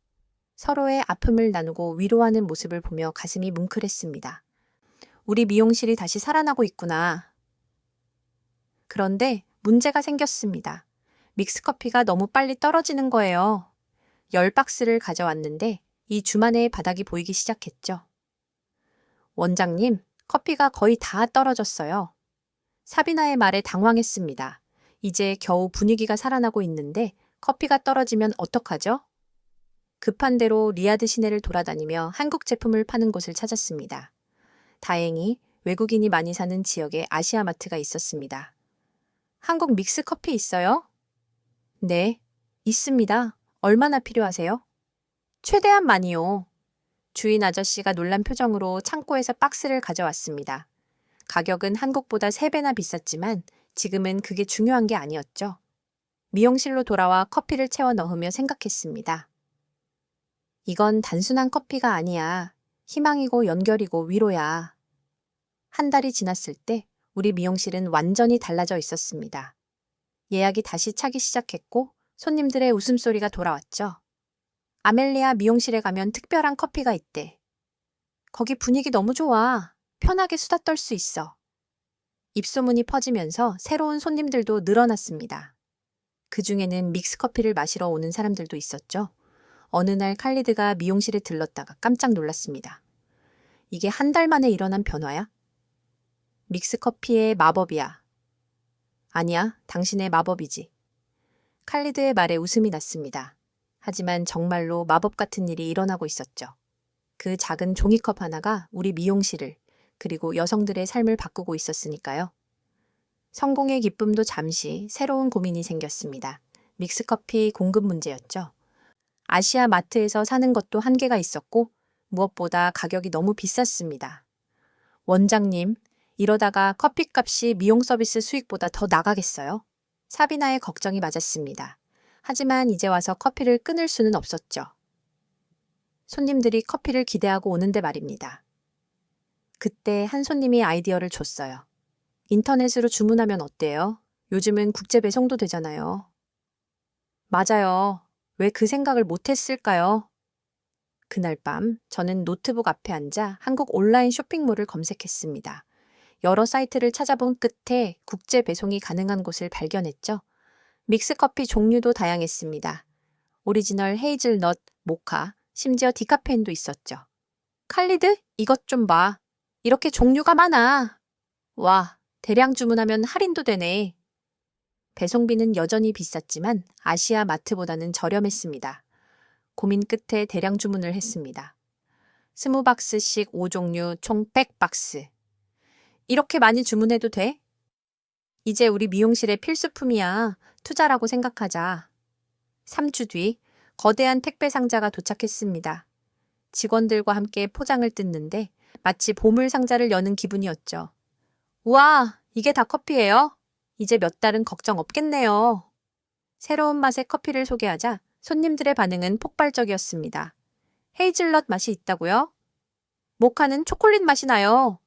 서로의 아픔을 나누고 위로하는 모습을 보며 가슴이 뭉클했습니다. 우리 미용실이 다시 살아나고 있구나. 그런데 문제가 생겼습니다. 믹스커피가 너무 빨리 떨어지는 거예요. 10박스를 가져왔는데 이 주만의 바닥이 보이기 시작했죠. 원장님, 커피가 거의 다 떨어졌어요. 사비나의 말에 당황했습니다. 이제 겨우 분위기가 살아나고 있는데 커피가 떨어지면 어떡하죠? 급한 대로 리야드 시내를 돌아다니며 한국 제품을 파는 곳을 찾았습니다. 다행히 외국인이 많이 사는 지역에 아시아마트가 있었습니다. 한국 믹스 커피 있어요? 네, 있습니다. 얼마나 필요하세요? 최대한 많이요. 주인 아저씨가 놀란 표정으로 창고에서 박스를 가져왔습니다. 가격은 한국보다 3배나 비쌌지만 지금은 그게 중요한 게 아니었죠. 미용실로 돌아와 커피를 채워 넣으며 생각했습니다. 이건 단순한 커피가 아니야. 희망이고 연결이고 위로야. 한 달이 지났을 때 우리 미용실은 완전히 달라져 있었습니다. 예약이 다시 차기 시작했고 손님들의 웃음소리가 돌아왔죠. 아멜리아 미용실에 가면 특별한 커피가 있대. 거기 분위기 너무 좋아. 편하게 수다 떨 수 있어. 입소문이 퍼지면서 새로운 손님들도 늘어났습니다. 그 중에는 믹스커피를 마시러 오는 사람들도 있었죠. 어느 날 칼리드가 미용실에 들렀다가 깜짝 놀랐습니다. 이게 한 달 만에 일어난 변화야? 믹스커피의 마법이야. 아니야, 당신의 마법이지. 칼리드의 말에 웃음이 났습니다. 하지만 정말로 마법 같은 일이 일어나고 있었죠. 그 작은 종이컵 하나가 우리 미용실을, 그리고 여성들의 삶을 바꾸고 있었으니까요. 성공의 기쁨도 잠시 새로운 고민이 생겼습니다. 믹스커피 공급 문제였죠. 아시아 마트에서 사는 것도 한계가 있었고 무엇보다 가격이 너무 비쌌습니다. 원장님, 이러다가 커피값이 미용 서비스 수익보다 더 나가겠어요? 사비나의 걱정이 맞았습니다. 하지만 이제 와서 커피를 끊을 수는 없었죠. 손님들이 커피를 기대하고 오는데 말입니다. 그때 한 손님이 아이디어를 줬어요. 인터넷으로 주문하면 어때요? 요즘은 국제 배송도 되잖아요. 맞아요. 왜 그 생각을 못했을까요? 그날 밤 저는 노트북 앞에 앉아 한국 온라인 쇼핑몰을 검색했습니다. 여러 사이트를 찾아본 끝에 국제 배송이 가능한 곳을 발견했죠. 믹스커피 종류도 다양했습니다. 오리지널 헤이즐넛, 모카, 심지어 디카페인도 있었죠. 칼리드? 이것 좀 봐. 이렇게 종류가 많아. 와, 대량 주문하면 할인도 되네. 배송비는 여전히 비쌌지만 아시아 마트보다는 저렴했습니다. 고민 끝에 대량 주문을 했습니다. 20박스씩 5종류 총 100박스. 이렇게 많이 주문해도 돼? 이제 우리 미용실의 필수품이야. 투자라고 생각하자. 3주 뒤 거대한 택배 상자가 도착했습니다. 직원들과 함께 포장을 뜯는데 마치 보물 상자를 여는 기분이었죠. 우와, 이게 다 커피예요? 이제 몇 달은 걱정 없겠네요. 새로운 맛의 커피를 소개하자 손님들의 반응은 폭발적이었습니다. 헤이즐넛 맛이 있다고요? 모카는 초콜릿 맛이 나요.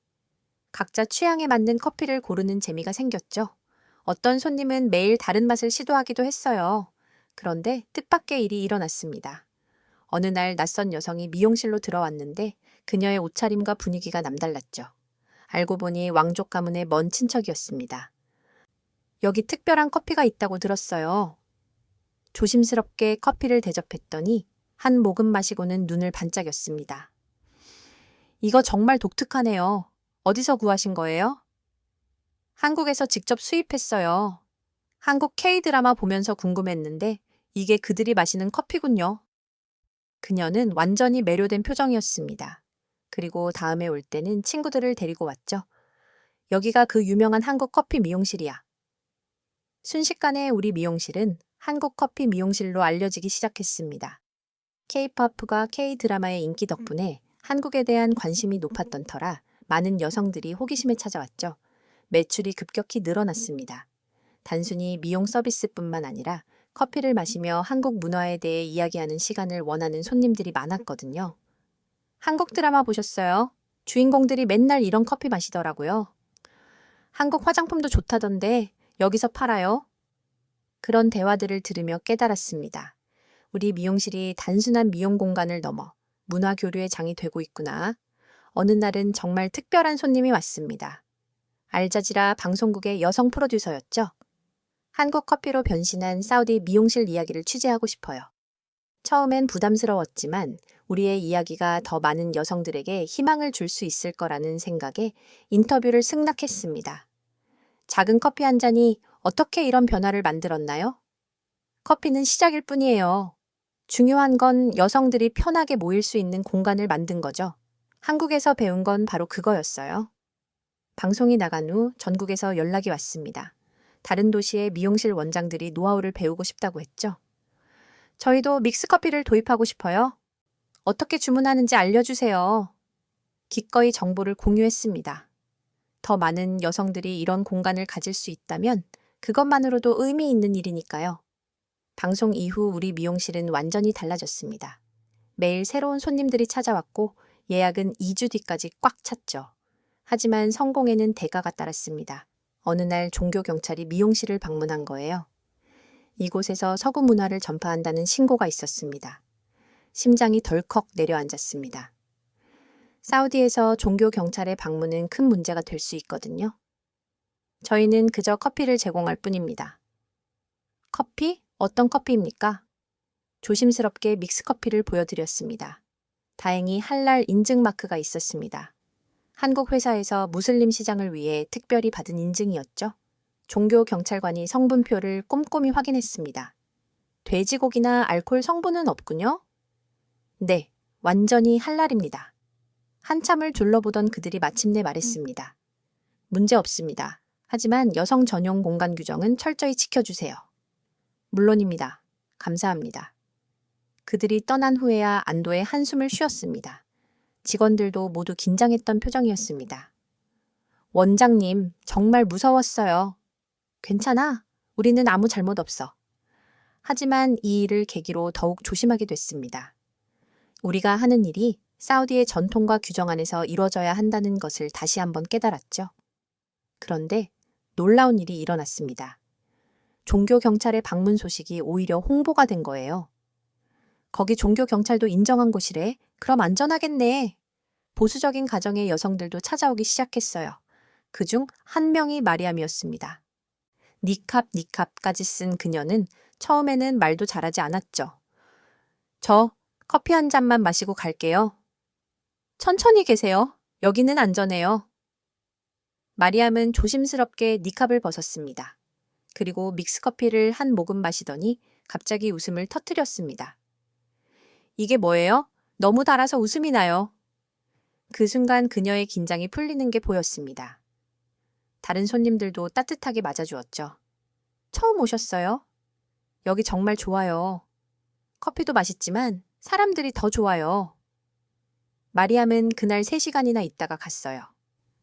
각자 취향에 맞는 커피를 고르는 재미가 생겼죠. 어떤 손님은 매일 다른 맛을 시도하기도 했어요. 그런데 뜻밖의 일이 일어났습니다. 어느 날 낯선 여성이 미용실로 들어왔는데 그녀의 옷차림과 분위기가 남달랐죠. 알고 보니 왕족 가문의 먼 친척이었습니다. 여기 특별한 커피가 있다고 들었어요. 조심스럽게 커피를 대접했더니 한 모금 마시고는 눈을 반짝였습니다. 이거 정말 독특하네요. 어디서 구하신 거예요? 한국에서 직접 수입했어요. 한국 K-드라마 보면서 궁금했는데 이게 그들이 마시는 커피군요. 그녀는 완전히 매료된 표정이었습니다. 그리고 다음에 올 때는 친구들을 데리고 왔죠. 여기가 그 유명한 한국 커피 미용실이야. 순식간에 우리 미용실은 한국 커피 미용실로 알려지기 시작했습니다. K-팝과 K-드라마의 인기 덕분에 한국에 대한 관심이 높았던 터라 많은 여성들이 호기심에 찾아왔죠. 매출이 급격히 늘어났습니다. 단순히 미용 서비스뿐만 아니라 커피를 마시며 한국 문화에 대해 이야기하는 시간을 원하는 손님들이 많았거든요. 한국 드라마 보셨어요? 주인공들이 맨날 이런 커피 마시더라고요. 한국 화장품도 좋다던데 여기서 팔아요? 그런 대화들을 들으며 깨달았습니다. 우리 미용실이 단순한 미용 공간을 넘어 문화 교류의 장이 되고 있구나. 어느 날은 정말 특별한 손님이 왔습니다. 알자지라 방송국의 여성 프로듀서였죠. 한국 커피로 변신한 사우디 미용실 이야기를 취재하고 싶어요. 처음엔 부담스러웠지만 우리의 이야기가 더 많은 여성들에게 희망을 줄 수 있을 거라는 생각에 인터뷰를 승낙했습니다. 작은 커피 한 잔이 어떻게 이런 변화를 만들었나요? 커피는 시작일 뿐이에요. 중요한 건 여성들이 편하게 모일 수 있는 공간을 만든 거죠. 한국에서 배운 건 바로 그거였어요. 방송이 나간 후 전국에서 연락이 왔습니다. 다른 도시의 미용실 원장들이 노하우를 배우고 싶다고 했죠. 저희도 믹스커피를 도입하고 싶어요. 어떻게 주문하는지 알려주세요. 기꺼이 정보를 공유했습니다. 더 많은 여성들이 이런 공간을 가질 수 있다면 그것만으로도 의미 있는 일이니까요. 방송 이후 우리 미용실은 완전히 달라졌습니다. 매일 새로운 손님들이 찾아왔고 예약은 2주 뒤까지 꽉 찼죠. 하지만 성공에는 대가가 따랐습니다. 어느 날 종교 경찰이 미용실을 방문한 거예요. 이곳에서 서구 문화를 전파한다는 신고가 있었습니다. 심장이 덜컥 내려앉았습니다. 사우디에서 종교 경찰의 방문은 큰 문제가 될 수 있거든요. 저희는 그저 커피를 제공할 뿐입니다. 커피? 어떤 커피입니까? 조심스럽게 믹스커피를 보여드렸습니다. 다행히 할랄 인증 마크가 있었습니다. 한국 회사에서 무슬림 시장을 위해 특별히 받은 인증이었죠. 종교 경찰관이 성분표를 꼼꼼히 확인했습니다. 돼지고기나 알코올 성분은 없군요. 네, 완전히 할랄입니다. 한참을 둘러보던 그들이 마침내 말했습니다. 문제 없습니다. 하지만 여성 전용 공간 규정은 철저히 지켜주세요. 물론입니다. 감사합니다. 그들이 떠난 후에야 안도의 한숨을 쉬었습니다. 직원들도 모두 긴장했던 표정이었습니다. 원장님, 정말 무서웠어요. 괜찮아. 우리는 아무 잘못 없어. 하지만 이 일을 계기로 더욱 조심하게 됐습니다. 우리가 하는 일이 사우디의 전통과 규정 안에서 이루어져야 한다는 것을 다시 한번 깨달았죠. 그런데 놀라운 일이 일어났습니다. 종교 경찰의 방문 소식이 오히려 홍보가 된 거예요. 거기 종교 경찰도 인정한 곳이래. 그럼 안전하겠네. 보수적인 가정의 여성들도 찾아오기 시작했어요. 그중 한 명이 마리암이었습니다. 니캅까지 쓴 그녀는 처음에는 말도 잘하지 않았죠. 저 커피 한 잔만 마시고 갈게요. 천천히 계세요. 여기는 안전해요. 마리암은 조심스럽게 니캅을 벗었습니다. 그리고 믹스커피를 한 모금 마시더니 갑자기 웃음을 터뜨렸습니다. 이게 뭐예요? 너무 달아서 웃음이 나요. 그 순간 그녀의 긴장이 풀리는 게 보였습니다. 다른 손님들도 따뜻하게 맞아주었죠. 처음 오셨어요? 여기 정말 좋아요. 커피도 맛있지만 사람들이 더 좋아요. 마리암은 그날 3시간이나 있다가 갔어요.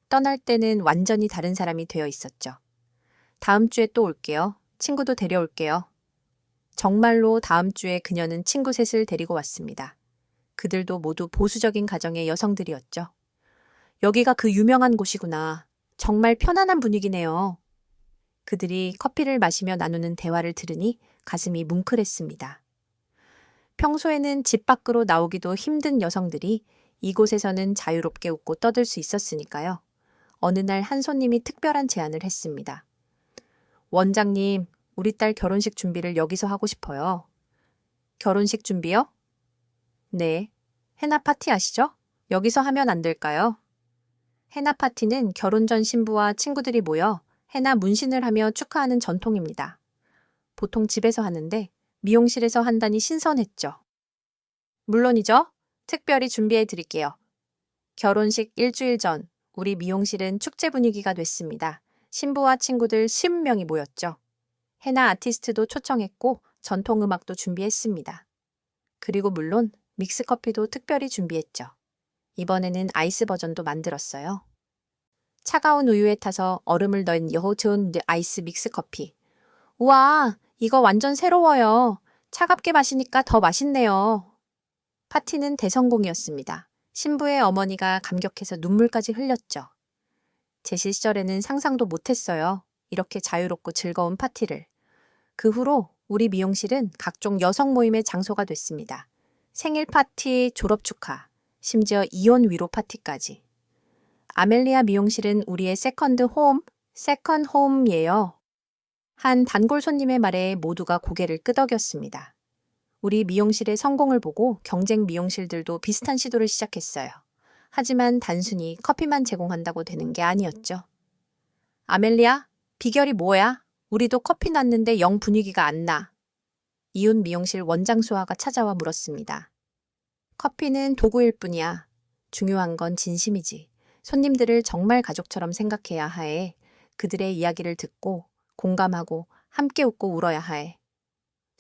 떠날 때는 완전히 다른 사람이 되어 있었죠. 다음 주에 또 올게요. 친구도 데려올게요. 정말로 다음 주에 그녀는 친구 셋을 데리고 왔습니다. 그들도 모두 보수적인 가정의 여성들이었죠. 여기가 그 유명한 곳이구나. 정말 편안한 분위기네요. 그들이 커피를 마시며 나누는 대화를 들으니 가슴이 뭉클했습니다. 평소에는 집 밖으로 나오기도 힘든 여성들이 이곳에서는 자유롭게 웃고 떠들 수 있었으니까요. 어느 날 한 손님이 특별한 제안을 했습니다. 원장님, 우리 딸 결혼식 준비를 여기서 하고 싶어요. 결혼식 준비요? 네. 헤나 파티 아시죠? 여기서 하면 안 될까요? 헤나 파티는 결혼 전 신부와 친구들이 모여 헤나 문신을 하며 축하하는 전통입니다. 보통 집에서 하는데 미용실에서 한다니 신선했죠. 물론이죠. 특별히 준비해 드릴게요. 결혼식 일주일 전 우리 미용실은 축제 분위기가 됐습니다. 신부와 친구들 10명이 모였죠. 헤나 아티스트도 초청했고 전통음악도 준비했습니다. 그리고 물론 믹스커피도 특별히 준비했죠. 이번에는 아이스 버전도 만들었어요. 차가운 우유에 타서 얼음을 넣은 여호트온 아이스 믹스커피. 우와, 이거 완전 새로워요. 차갑게 마시니까 더 맛있네요. 파티는 대성공이었습니다. 신부의 어머니가 감격해서 눈물까지 흘렸죠. 제 시절에는 상상도 못했어요. 이렇게 자유롭고 즐거운 파티를. 그 후로 우리 미용실은 각종 여성 모임의 장소가 됐습니다. 생일 파티, 졸업 축하, 심지어 이혼 위로 파티까지. 아멜리아 미용실은 우리의 세컨드 홈이에요. 한 단골 손님의 말에 모두가 고개를 끄덕였습니다. 우리 미용실의 성공을 보고 경쟁 미용실들도 비슷한 시도를 시작했어요. 하지만 단순히 커피만 제공한다고 되는 게 아니었죠. 아멜리아, 비결이 뭐야? 우리도 커피 놨는데 영 분위기가 안 나. 이웃 미용실 원장 수아가 찾아와 물었습니다. 커피는 도구일 뿐이야. 중요한 건 진심이지. 손님들을 정말 가족처럼 생각해야 하에 그들의 이야기를 듣고 공감하고 함께 웃고 울어야 하에.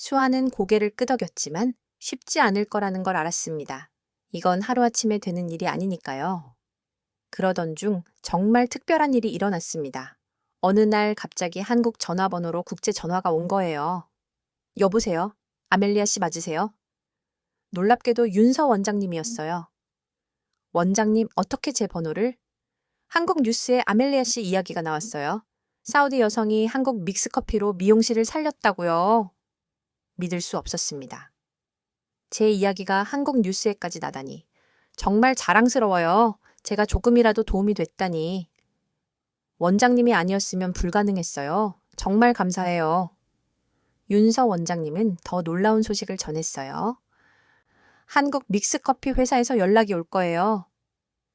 수아는 고개를 끄덕였지만 쉽지 않을 거라는 걸 알았습니다. 이건 하루아침에 되는 일이 아니니까요. 그러던 중 정말 특별한 일이 일어났습니다. 어느 날 갑자기 한국 전화번호로 국제 전화가 온 거예요. 여보세요? 아멜리아 씨 맞으세요? 놀랍게도 윤서 원장님이었어요. 원장님, 어떻게 제 번호를? 한국 뉴스에 아멜리아 씨 이야기가 나왔어요. 사우디 여성이 한국 믹스커피로 미용실을 살렸다고요. 믿을 수 없었습니다. 제 이야기가 한국 뉴스에까지 나다니. 정말 자랑스러워요. 제가 조금이라도 도움이 됐다니. 원장님이 아니었으면 불가능했어요. 정말 감사해요. 윤서 원장님은 더 놀라운 소식을 전했어요. 한국 믹스커피 회사에서 연락이 올 거예요.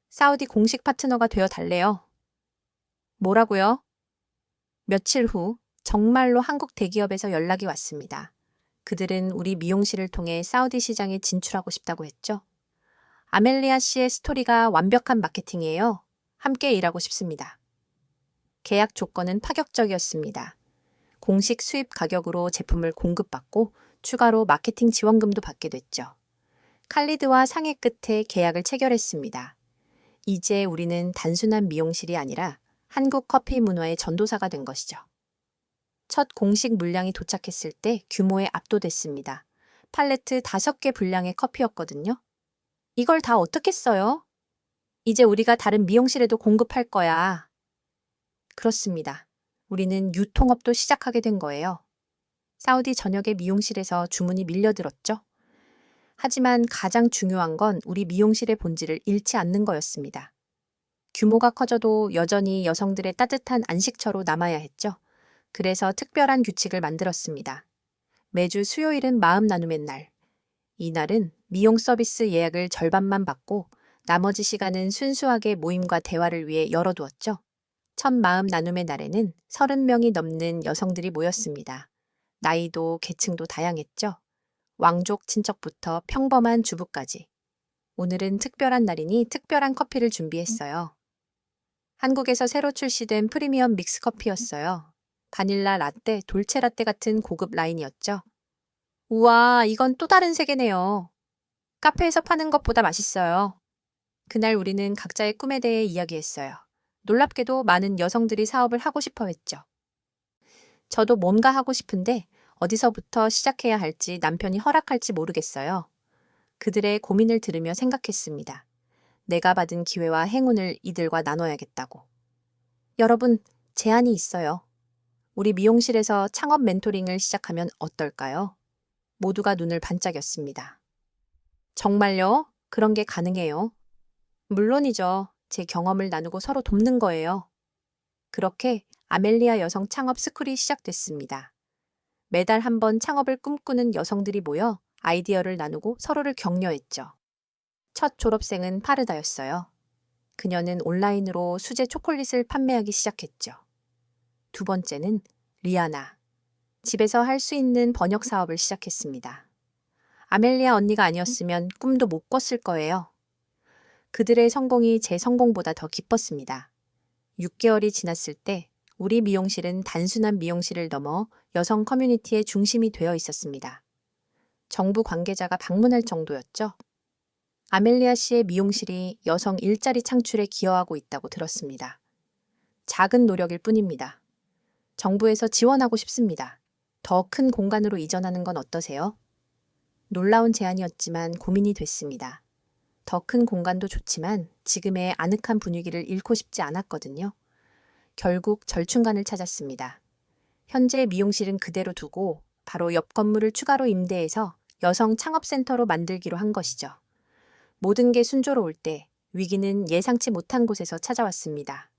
사우디 공식 파트너가 되어 달래요. 뭐라고요? 며칠 후 정말로 한국 대기업에서 연락이 왔습니다. 그들은 우리 미용실을 통해 사우디 시장에 진출하고 싶다고 했죠. 아멜리아 씨의 스토리가 완벽한 마케팅이에요. 함께 일하고 싶습니다. 계약 조건은 파격적이었습니다. 공식 수입 가격으로 제품을 공급받고 추가로 마케팅 지원금도 받게 됐죠. 칼리드와 상의 끝에 계약을 체결했습니다. 이제 우리는 단순한 미용실이 아니라 한국 커피 문화의 전도사가 된 것이죠. 첫 공식 물량이 도착했을 때 규모에 압도됐습니다. 팔레트 5개 분량의 커피였거든요. 이걸 다 어떻게 써요? 이제 우리가 다른 미용실에도 공급할 거야. 그렇습니다. 우리는 유통업도 시작하게 된 거예요. 사우디 전역의 미용실에서 주문이 밀려들었죠. 하지만 가장 중요한 건 우리 미용실의 본질을 잃지 않는 거였습니다. 규모가 커져도 여전히 여성들의 따뜻한 안식처로 남아야 했죠. 그래서 특별한 규칙을 만들었습니다. 매주 수요일은 마음 나눔의 날. 이날은 미용 서비스 예약을 절반만 받고 나머지 시간은 순수하게 모임과 대화를 위해 열어두었죠. 첫 마음 나눔의 날에는 30명이 넘는 여성들이 모였습니다. 나이도 계층도 다양했죠. 왕족 친척부터 평범한 주부까지. 오늘은 특별한 날이니 특별한 커피를 준비했어요. 한국에서 새로 출시된 프리미엄 믹스 커피였어요. 바닐라 라떼, 돌체 라떼 같은 고급 라인이었죠. 우와, 이건 또 다른 세계네요. 카페에서 파는 것보다 맛있어요. 그날 우리는 각자의 꿈에 대해 이야기했어요. 놀랍게도 많은 여성들이 사업을 하고 싶어 했죠. 저도 뭔가 하고 싶은데 어디서부터 시작해야 할지 남편이 허락할지 모르겠어요. 그들의 고민을 들으며 생각했습니다. 내가 받은 기회와 행운을 이들과 나눠야겠다고. 여러분, 제안이 있어요. 우리 미용실에서 창업 멘토링을 시작하면 어떨까요? 모두가 눈을 반짝였습니다. 정말요? 그런 게 가능해요? 물론이죠. 제 경험을 나누고 서로 돕는 거예요. 그렇게 아멜리아 여성 창업 스쿨이 시작됐습니다. 매달 한 번 창업을 꿈꾸는 여성들이 모여 아이디어를 나누고 서로를 격려했죠. 첫 졸업생은 파르다였어요. 그녀는 온라인으로 수제 초콜릿을 판매하기 시작했죠. 두 번째는 리아나. 집에서 할 수 있는 번역 사업을 시작했습니다. 아멜리아 언니가 아니었으면 꿈도 못 꿨을 거예요. 그들의 성공이 제 성공보다 더 기뻤습니다. 6개월이 지났을 때 우리 미용실은 단순한 미용실을 넘어 여성 커뮤니티의 중심이 되어 있었습니다. 정부 관계자가 방문할 정도였죠. 아멜리아 씨의 미용실이 여성 일자리 창출에 기여하고 있다고 들었습니다. 작은 노력일 뿐입니다. 정부에서 지원하고 싶습니다. 더 큰 공간으로 이전하는 건 어떠세요? 놀라운 제안이었지만 고민이 됐습니다. 더 큰 공간도 좋지만 지금의 아늑한 분위기를 잃고 싶지 않았거든요. 결국 절충간을 찾았습니다. 현재 미용실은 그대로 두고 바로 옆 건물을 추가로 임대해서 여성 창업센터로 만들기로 한 것이죠. 모든 게 순조로울 때 위기는 예상치 못한 곳에서 찾아왔습니다.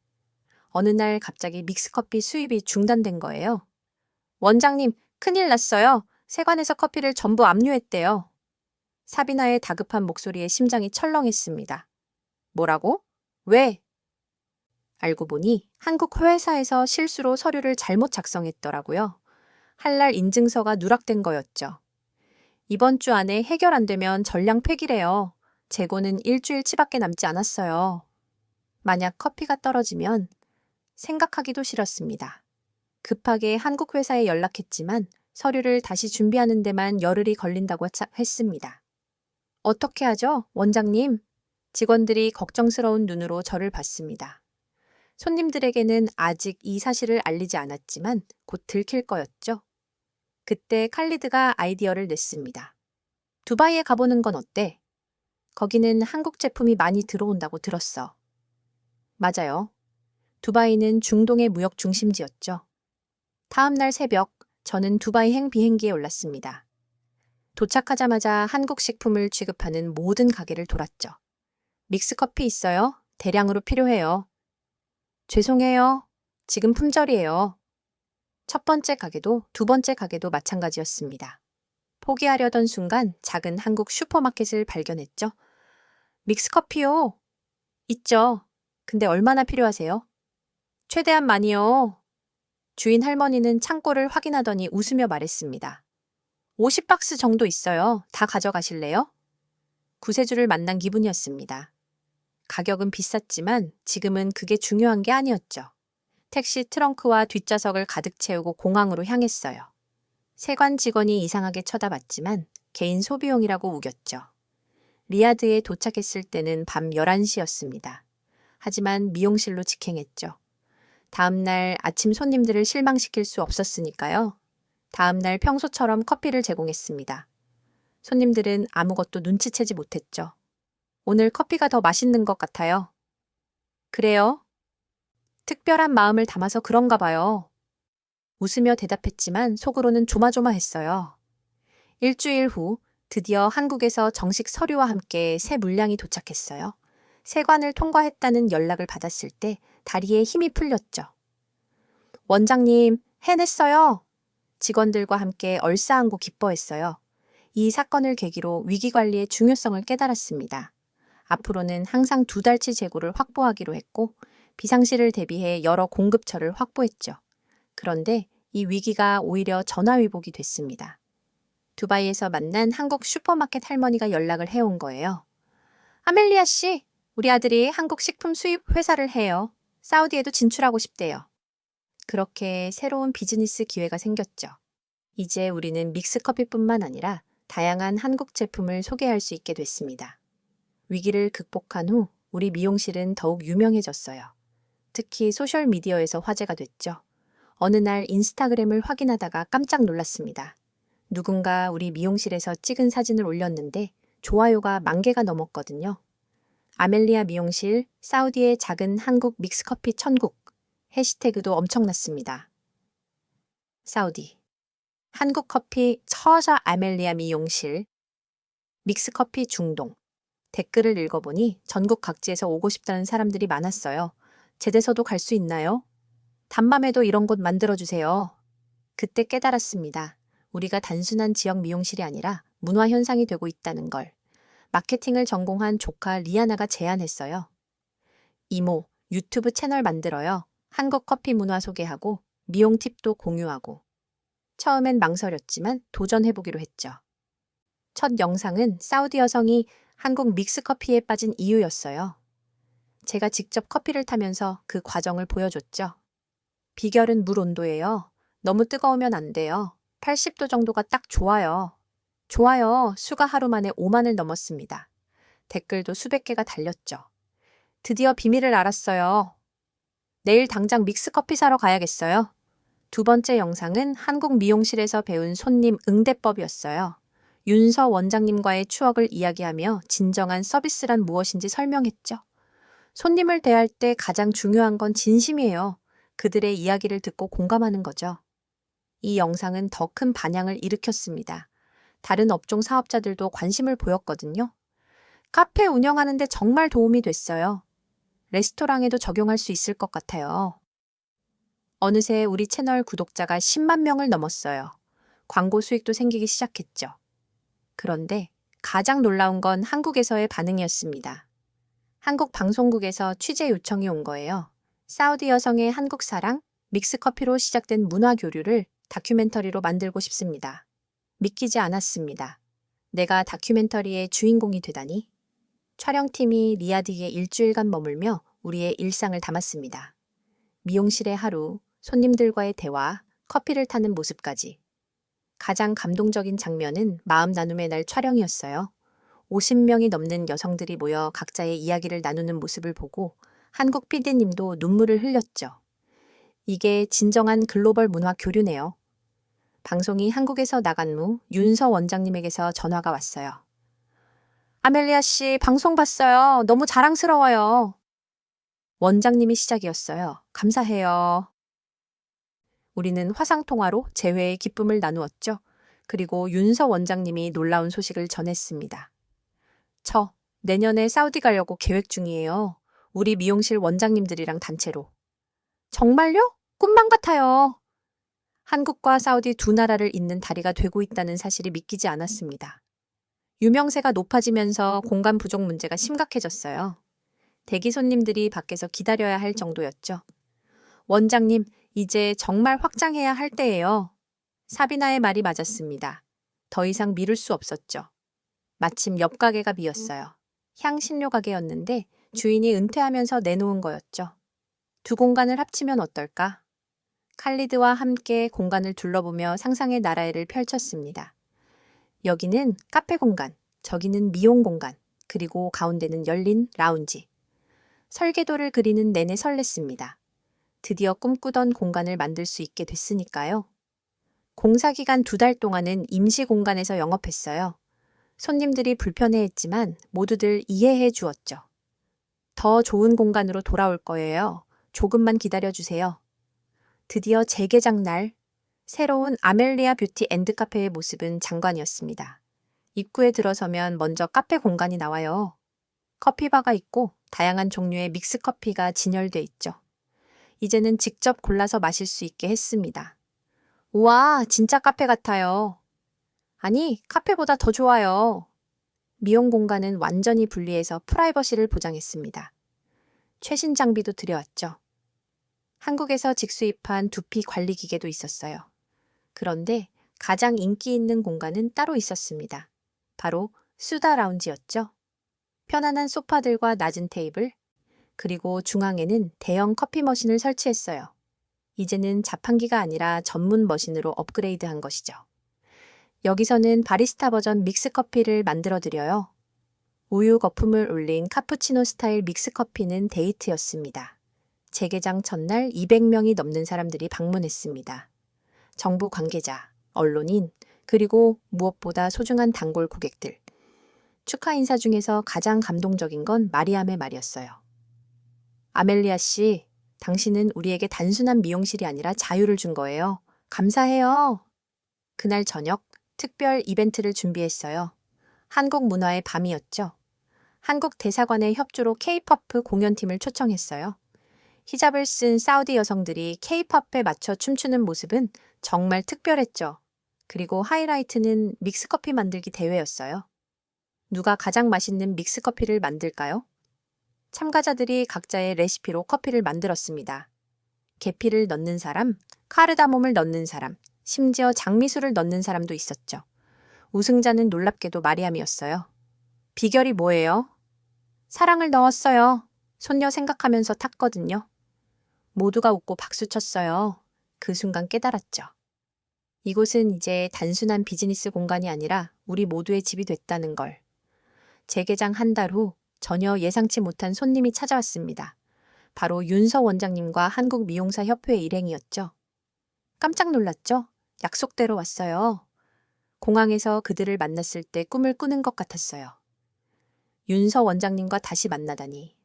어느 날 갑자기 믹스커피 수입이 중단된 거예요. 원장님, 큰일 났어요. 세관에서 커피를 전부 압류했대요. 사비나의 다급한 목소리에 심장이 철렁했습니다. 뭐라고? 왜? 알고 보니 한국 회사에서 실수로 서류를 잘못 작성했더라고요. 할랄 인증서가 누락된 거였죠. 이번 주 안에 해결 안 되면 전량 폐기래요. 재고는 일주일치밖에 남지 않았어요. 만약 커피가 떨어지면 생각하기도 싫었습니다. 급하게 한국 회사에 연락했지만 서류를 다시 준비하는 데만 열흘이 걸린다고 했습니다. 어떻게 하죠, 원장님? 직원들이 걱정스러운 눈으로 저를 봤습니다. 손님들에게는 아직 이 사실을 알리지 않았지만 곧 들킬 거였죠. 그때 칼리드가 아이디어를 냈습니다. 두바이에 가보는 건 어때? 거기는 한국 제품이 많이 들어온다고 들었어. 맞아요. 두바이는 중동의 무역 중심지였죠. 다음 날 새벽, 저는 두바이행 비행기에 올랐습니다. 도착하자마자 한국 식품을 취급하는 모든 가게를 돌았죠. 믹스커피 있어요? 대량으로 필요해요. 죄송해요. 지금 품절이에요. 첫 번째 가게도 두 번째 가게도 마찬가지였습니다. 포기하려던 순간 작은 한국 슈퍼마켓을 발견했죠. 믹스커피요? 있죠. 근데 얼마나 필요하세요? 최대한 많이요. 주인 할머니는 창고를 확인하더니 웃으며 말했습니다. 50박스 정도 있어요. 다 가져가실래요? 구세주를 만난 기분이었습니다. 가격은 비쌌지만 지금은 그게 중요한 게 아니었죠. 택시 트렁크와 뒷좌석을 가득 채우고 공항으로 향했어요. 세관 직원이 이상하게 쳐다봤지만 개인 소비용이라고 우겼죠. 리야드에 도착했을 때는 밤 11시였습니다. 하지만 미용실로 직행했죠. 다음날 아침 손님들을 실망시킬 수 없었으니까요. 다음날 평소처럼 커피를 제공했습니다. 손님들은 아무것도 눈치채지 못했죠. 오늘 커피가 더 맛있는 것 같아요. 그래요? 특별한 마음을 담아서 그런가 봐요. 웃으며 대답했지만 속으로는 조마조마했어요. 일주일 후 드디어 한국에서 정식 서류와 함께 새 물량이 도착했어요. 세관을 통과했다는 연락을 받았을 때 다리에 힘이 풀렸죠. 원장님, 해냈어요. 직원들과 함께 얼싸안고 기뻐했어요. 이 사건을 계기로 위기관리의 중요성을 깨달았습니다. 앞으로는 항상 2달치 재고를 확보하기로 했고 비상시를 대비해 여러 공급처를 확보했죠. 그런데 이 위기가 오히려 전화위복이 됐습니다. 두바이에서 만난 한국 슈퍼마켓 할머니가 연락을 해온 거예요. 아멜리아 씨, 우리 아들이 한국 식품 수입 회사를 해요. 사우디에도 진출하고 싶대요. 그렇게 새로운 비즈니스 기회가 생겼죠. 이제 우리는 믹스커피뿐만 아니라 다양한 한국 제품을 소개할 수 있게 됐습니다. 위기를 극복한 후 우리 미용실은 더욱 유명해졌어요. 특히 소셜미디어에서 화제가 됐죠. 어느 날 인스타그램을 확인하다가 깜짝 놀랐습니다. 누군가 우리 미용실에서 찍은 사진을 올렸는데 좋아요가 10,000개가 넘었거든요. 아멜리아 미용실, 사우디의 작은 한국 믹스커피 천국, 해시태그도 엄청났습니다. 사우디, 한국 커피 처자 아멜리아 미용실, 믹스커피 중동. 댓글을 읽어보니 전국 각지에서 오고 싶다는 사람들이 많았어요. 제대서도 갈 수 있나요? 단밤에도 이런 곳 만들어주세요. 그때 깨달았습니다. 우리가 단순한 지역 미용실이 아니라 문화 현상이 되고 있다는 걸. 마케팅을 전공한 조카 리아나가 제안했어요. 이모, 유튜브 채널 만들어요. 한국 커피 문화 소개하고 미용 팁도 공유하고. 처음엔 망설였지만 도전해보기로 했죠. 첫 영상은 사우디 여성이 한국 믹스커피에 빠진 이유였어요. 제가 직접 커피를 타면서 그 과정을 보여줬죠. 비결은 물 온도예요. 너무 뜨거우면 안 돼요. 80도 정도가 딱 좋아요. 좋아요. 수가 하루 만에 50,000을 넘었습니다. 댓글도 수백 개가 달렸죠. 드디어 비밀을 알았어요. 내일 당장 믹스커피 사러 가야겠어요. 두 번째 영상은 한국 미용실에서 배운 손님 응대법이었어요. 윤서 원장님과의 추억을 이야기하며 진정한 서비스란 무엇인지 설명했죠. 손님을 대할 때 가장 중요한 건 진심이에요. 그들의 이야기를 듣고 공감하는 거죠. 이 영상은 더 큰 반향을 일으켰습니다. 다른 업종 사업자들도 관심을 보였거든요. 카페 운영하는데 정말 도움이 됐어요. 레스토랑에도 적용할 수 있을 것 같아요. 어느새 우리 채널 구독자가 10만 명을 넘었어요. 광고 수익도 생기기 시작했죠. 그런데 가장 놀라운 건 한국에서의 반응이었습니다. 한국 방송국에서 취재 요청이 온 거예요. 사우디 여성의 한국 사랑, 믹스커피로 시작된 문화 교류를 다큐멘터리로 만들고 싶습니다. 믿기지 않았습니다. 내가 다큐멘터리의 주인공이 되다니. 촬영팀이 리야드에 일주일간 머물며 우리의 일상을 담았습니다. 미용실의 하루, 손님들과의 대화, 커피를 타는 모습까지. 가장 감동적인 장면은 마음 나눔의 날 촬영이었어요. 50명이 넘는 여성들이 모여 각자의 이야기를 나누는 모습을 보고 한국 PD님도 눈물을 흘렸죠. 이게 진정한 글로벌 문화 교류네요. 방송이 한국에서 나간 후 윤서 원장님에게서 전화가 왔어요. 아멜리아 씨, 방송 봤어요. 너무 자랑스러워요. 원장님이 시작이었어요. 감사해요. 우리는 화상통화로 재회의 기쁨을 나누었죠. 그리고 윤서 원장님이 놀라운 소식을 전했습니다. 저 내년에 사우디 가려고 계획 중이에요. 우리 미용실 원장님들이랑 단체로. 정말요? 꿈만 같아요. 한국과 사우디 두 나라를 잇는 다리가 되고 있다는 사실이 믿기지 않았습니다. 유명세가 높아지면서 공간 부족 문제가 심각해졌어요. 대기 손님들이 밖에서 기다려야 할 정도였죠. 원장님, 이제 정말 확장해야 할 때예요. 사비나의 말이 맞았습니다. 더 이상 미룰 수 없었죠. 마침 옆 가게가 비었어요. 향신료 가게였는데 주인이 은퇴하면서 내놓은 거였죠. 두 공간을 합치면 어떨까? 칼리드와 함께 공간을 둘러보며 상상의 나라를 펼쳤습니다. 여기는 카페 공간, 저기는 미용 공간, 그리고 가운데는 열린 라운지. 설계도를 그리는 내내 설렜습니다. 드디어 꿈꾸던 공간을 만들 수 있게 됐으니까요. 공사 기간 2달 동안은 임시 공간에서 영업했어요. 손님들이 불편해했지만 모두들 이해해 주었죠. 더 좋은 공간으로 돌아올 거예요. 조금만 기다려주세요. 드디어 재개장 날, 새로운 아멜리아 뷰티 앤드 카페의 모습은 장관이었습니다. 입구에 들어서면 먼저 카페 공간이 나와요. 커피바가 있고 다양한 종류의 믹스 커피가 진열돼 있죠. 이제는 직접 골라서 마실 수 있게 했습니다. 우와, 진짜 카페 같아요. 아니, 카페보다 더 좋아요. 미용 공간은 완전히 분리해서 프라이버시를 보장했습니다. 최신 장비도 들여왔죠. 한국에서 직수입한 두피 관리 기계도 있었어요. 그런데 가장 인기 있는 공간은 따로 있었습니다. 바로 수다 라운지였죠. 편안한 소파들과 낮은 테이블, 그리고 중앙에는 대형 커피 머신을 설치했어요. 이제는 자판기가 아니라 전문 머신으로 업그레이드한 것이죠. 여기서는 바리스타 버전 믹스 커피를 만들어 드려요. 우유 거품을 올린 카푸치노 스타일 믹스 커피는 데이트였습니다. 재개장 첫날 200명이 넘는 사람들이 방문했습니다. 정부 관계자, 언론인, 그리고 무엇보다 소중한 단골 고객들. 축하 인사 중에서 가장 감동적인 건 마리암의 말이었어요. 아멜리아 씨, 당신은 우리에게 단순한 미용실이 아니라 자유를 준 거예요. 감사해요. 그날 저녁 특별 이벤트를 준비했어요. 한국 문화의 밤이었죠. 한국 대사관의 협조로 K-POP 공연팀을 초청했어요. 히잡을 쓴 사우디 여성들이 K-POP에 맞춰 춤추는 모습은 정말 특별했죠. 그리고 하이라이트는 믹스커피 만들기 대회였어요. 누가 가장 맛있는 믹스커피를 만들까요? 참가자들이 각자의 레시피로 커피를 만들었습니다. 계피를 넣는 사람, 카르다몬을 넣는 사람, 심지어 장미수를 넣는 사람도 있었죠. 우승자는 놀랍게도 마리암이었어요. 비결이 뭐예요? 사랑을 넣었어요. 손녀 생각하면서 탔거든요. 모두가 웃고 박수쳤어요. 그 순간 깨달았죠. 이곳은 이제 단순한 비즈니스 공간이 아니라 우리 모두의 집이 됐다는 걸. 재개장 한 달 후 전혀 예상치 못한 손님이 찾아왔습니다. 바로 윤서 원장님과 한국미용사협회 일행이었죠. 깜짝 놀랐죠? 약속대로 왔어요. 공항에서 그들을 만났을 때 꿈을 꾸는 것 같았어요. 윤서 원장님과 다시 만나다니.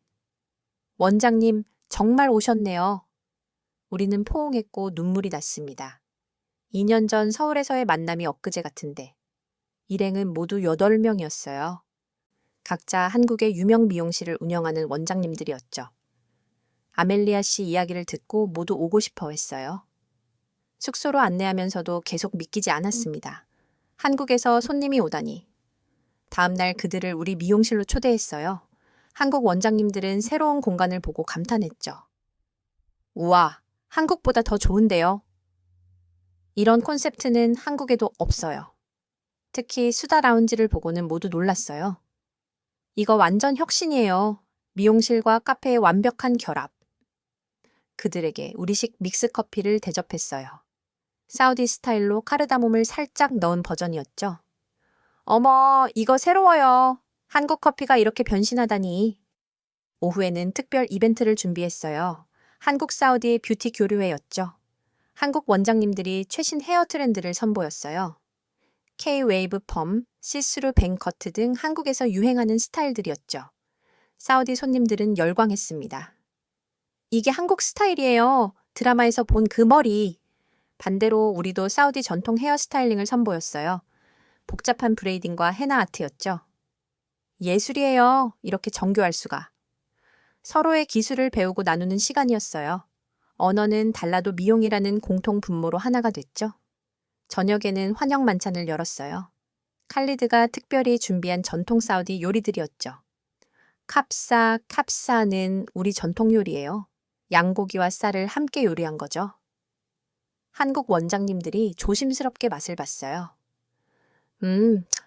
원장님, 정말 오셨네요. 우리는 포옹했고 눈물이 났습니다. 2년 전 서울에서의 만남이 엊그제 같은데 일행은 모두 8명이었어요. 각자 한국의 유명 미용실을 운영하는 원장님들이었죠. 아멜리아 씨 이야기를 듣고 모두 오고 싶어 했어요. 숙소로 안내하면서도 계속 믿기지 않았습니다. 한국에서 손님이 오다니. 다음 날 그들을 우리 미용실로 초대했어요. 한국 원장님들은 새로운 공간을 보고 감탄했죠. 우와, 한국보다 더 좋은데요. 이런 콘셉트는 한국에도 없어요. 특히 수다 라운지를 보고는 모두 놀랐어요. 이거 완전 혁신이에요. 미용실과 카페의 완벽한 결합. 그들에게 우리식 믹스 커피를 대접했어요. 사우디 스타일로 카르다몬을 살짝 넣은 버전이었죠. 어머, 이거 새로워요. 한국 커피가 이렇게 변신하다니. 오후에는 특별 이벤트를 준비했어요. 한국 사우디의 뷰티 교류회였죠. 한국 원장님들이 최신 헤어 트렌드를 선보였어요. K-웨이브 펌, 시스루 뱅커트 등 한국에서 유행하는 스타일들이었죠. 사우디 손님들은 열광했습니다. 이게 한국 스타일이에요. 드라마에서 본 그 머리. 반대로 우리도 사우디 전통 헤어 스타일링을 선보였어요. 복잡한 브레이딩과 헤나 아트였죠. 예술이에요. 이렇게 정교할 수가. 서로의 기술을 배우고 나누는 시간이었어요. 언어는 달라도 미용이라는 공통 분모로 하나가 됐죠. 저녁에는 환영 만찬을 열었어요. 칼리드가 특별히 준비한 전통 사우디 요리들이었죠. 캅사는 우리 전통 요리예요. 양고기와 쌀을 함께 요리한 거죠. 한국 원장님들이 조심스럽게 맛을 봤어요.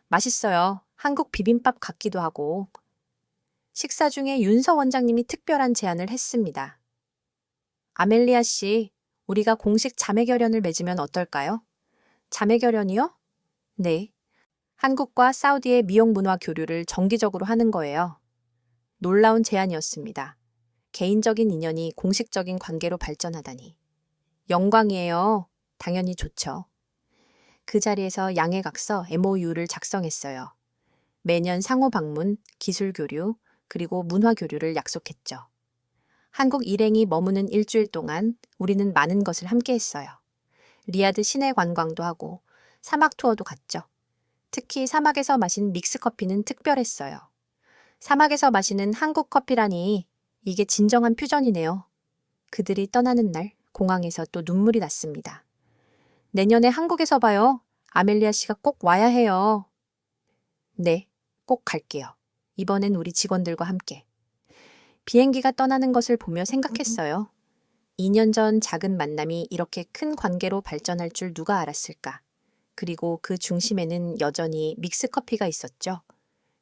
맛있어요. 한국 비빔밥 같기도 하고. 식사 중에 윤서 원장님이 특별한 제안을 했습니다. 아멜리아 씨, 우리가 공식 자매결연을 맺으면 어떨까요? 자매결연이요? 네. 한국과 사우디의 미용 문화 교류를 정기적으로 하는 거예요. 놀라운 제안이었습니다. 개인적인 인연이 공식적인 관계로 발전하다니. 영광이에요. 당연히 좋죠. 그 자리에서 양해각서 MOU를 작성했어요. 매년 상호 방문, 기술 교류, 그리고 문화 교류를 약속했죠. 한국 일행이 머무는 일주일 동안 우리는 많은 것을 함께 했어요. 리야드 시내 관광도 하고 사막 투어도 갔죠. 특히 사막에서 마신 믹스 커피는 특별했어요. 사막에서 마시는 한국 커피라니 이게 진정한 퓨전이네요. 그들이 떠나는 날 공항에서 또 눈물이 났습니다. 내년에 한국에서 봐요. 아멜리아 씨가 꼭 와야 해요. 네, 꼭 갈게요. 이번엔 우리 직원들과 함께. 비행기가 떠나는 것을 보며 생각했어요. 2년 전 작은 만남이 이렇게 큰 관계로 발전할 줄 누가 알았을까. 그리고 그 중심에는 여전히 믹스커피가 있었죠.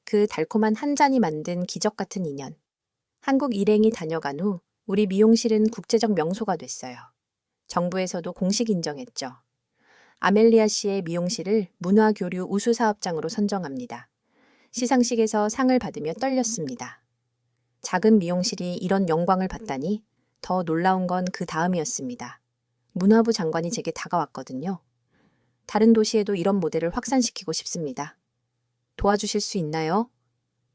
그 달콤한 한 잔이 만든 기적 같은 인연. 한국 일행이 다녀간 후 우리 미용실은 국제적 명소가 됐어요. 정부에서도 공식 인정했죠. 아멜리아 씨의 미용실을 문화교류 우수사업장으로 선정합니다. 시상식에서 상을 받으며 떨렸습니다. 작은 미용실이 이런 영광을 받다니 더 놀라운 건 그 다음이었습니다. 문화부 장관이 제게 다가왔거든요. 다른 도시에도 이런 모델을 확산시키고 싶습니다. 도와주실 수 있나요?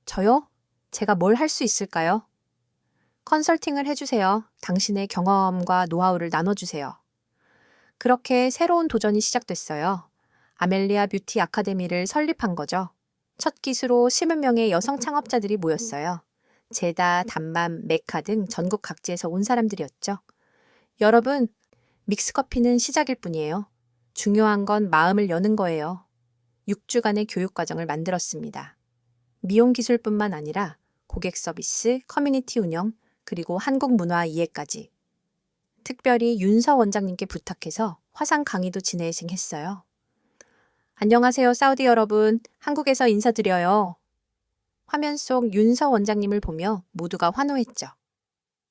저요? 제가 뭘 할 수 있을까요? 컨설팅을 해주세요. 당신의 경험과 노하우를 나눠주세요. 그렇게 새로운 도전이 시작됐어요. 아멜리아 뷰티 아카데미를 설립한 거죠. 첫 기수로 10명의 여성 창업자들이 모였어요. 제다, 담맘, 메카 등 전국 각지에서 온 사람들이었죠. 여러분, 믹스커피는 시작일 뿐이에요. 중요한 건 마음을 여는 거예요. 6주간의 교육 과정을 만들었습니다. 미용 기술뿐만 아니라 고객 서비스, 커뮤니티 운영, 그리고 한국 문화 이해까지. 특별히 윤서 원장님께 부탁해서 화상 강의도 진행했어요. 안녕하세요, 사우디 여러분. 한국에서 인사드려요. 화면 속 윤서 원장님을 보며 모두가 환호했죠.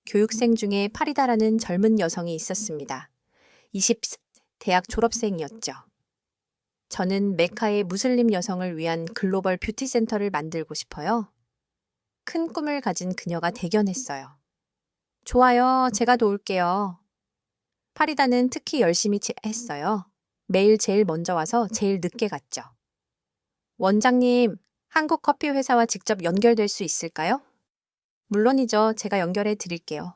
교육생 중에 파리다라는 젊은 여성이 있었습니다. 20세 대학 졸업생이었죠. 저는 메카의 무슬림 여성을 위한 글로벌 뷰티 센터를 만들고 싶어요. 큰 꿈을 가진 그녀가 대견했어요. 좋아요, 제가 도울게요. 파리다는 특히 열심히 했어요. 매일 제일 먼저 와서 제일 늦게 갔죠. 원장님, 한국 커피 회사와 직접 연결될 수 있을까요? 물론이죠. 제가 연결해 드릴게요.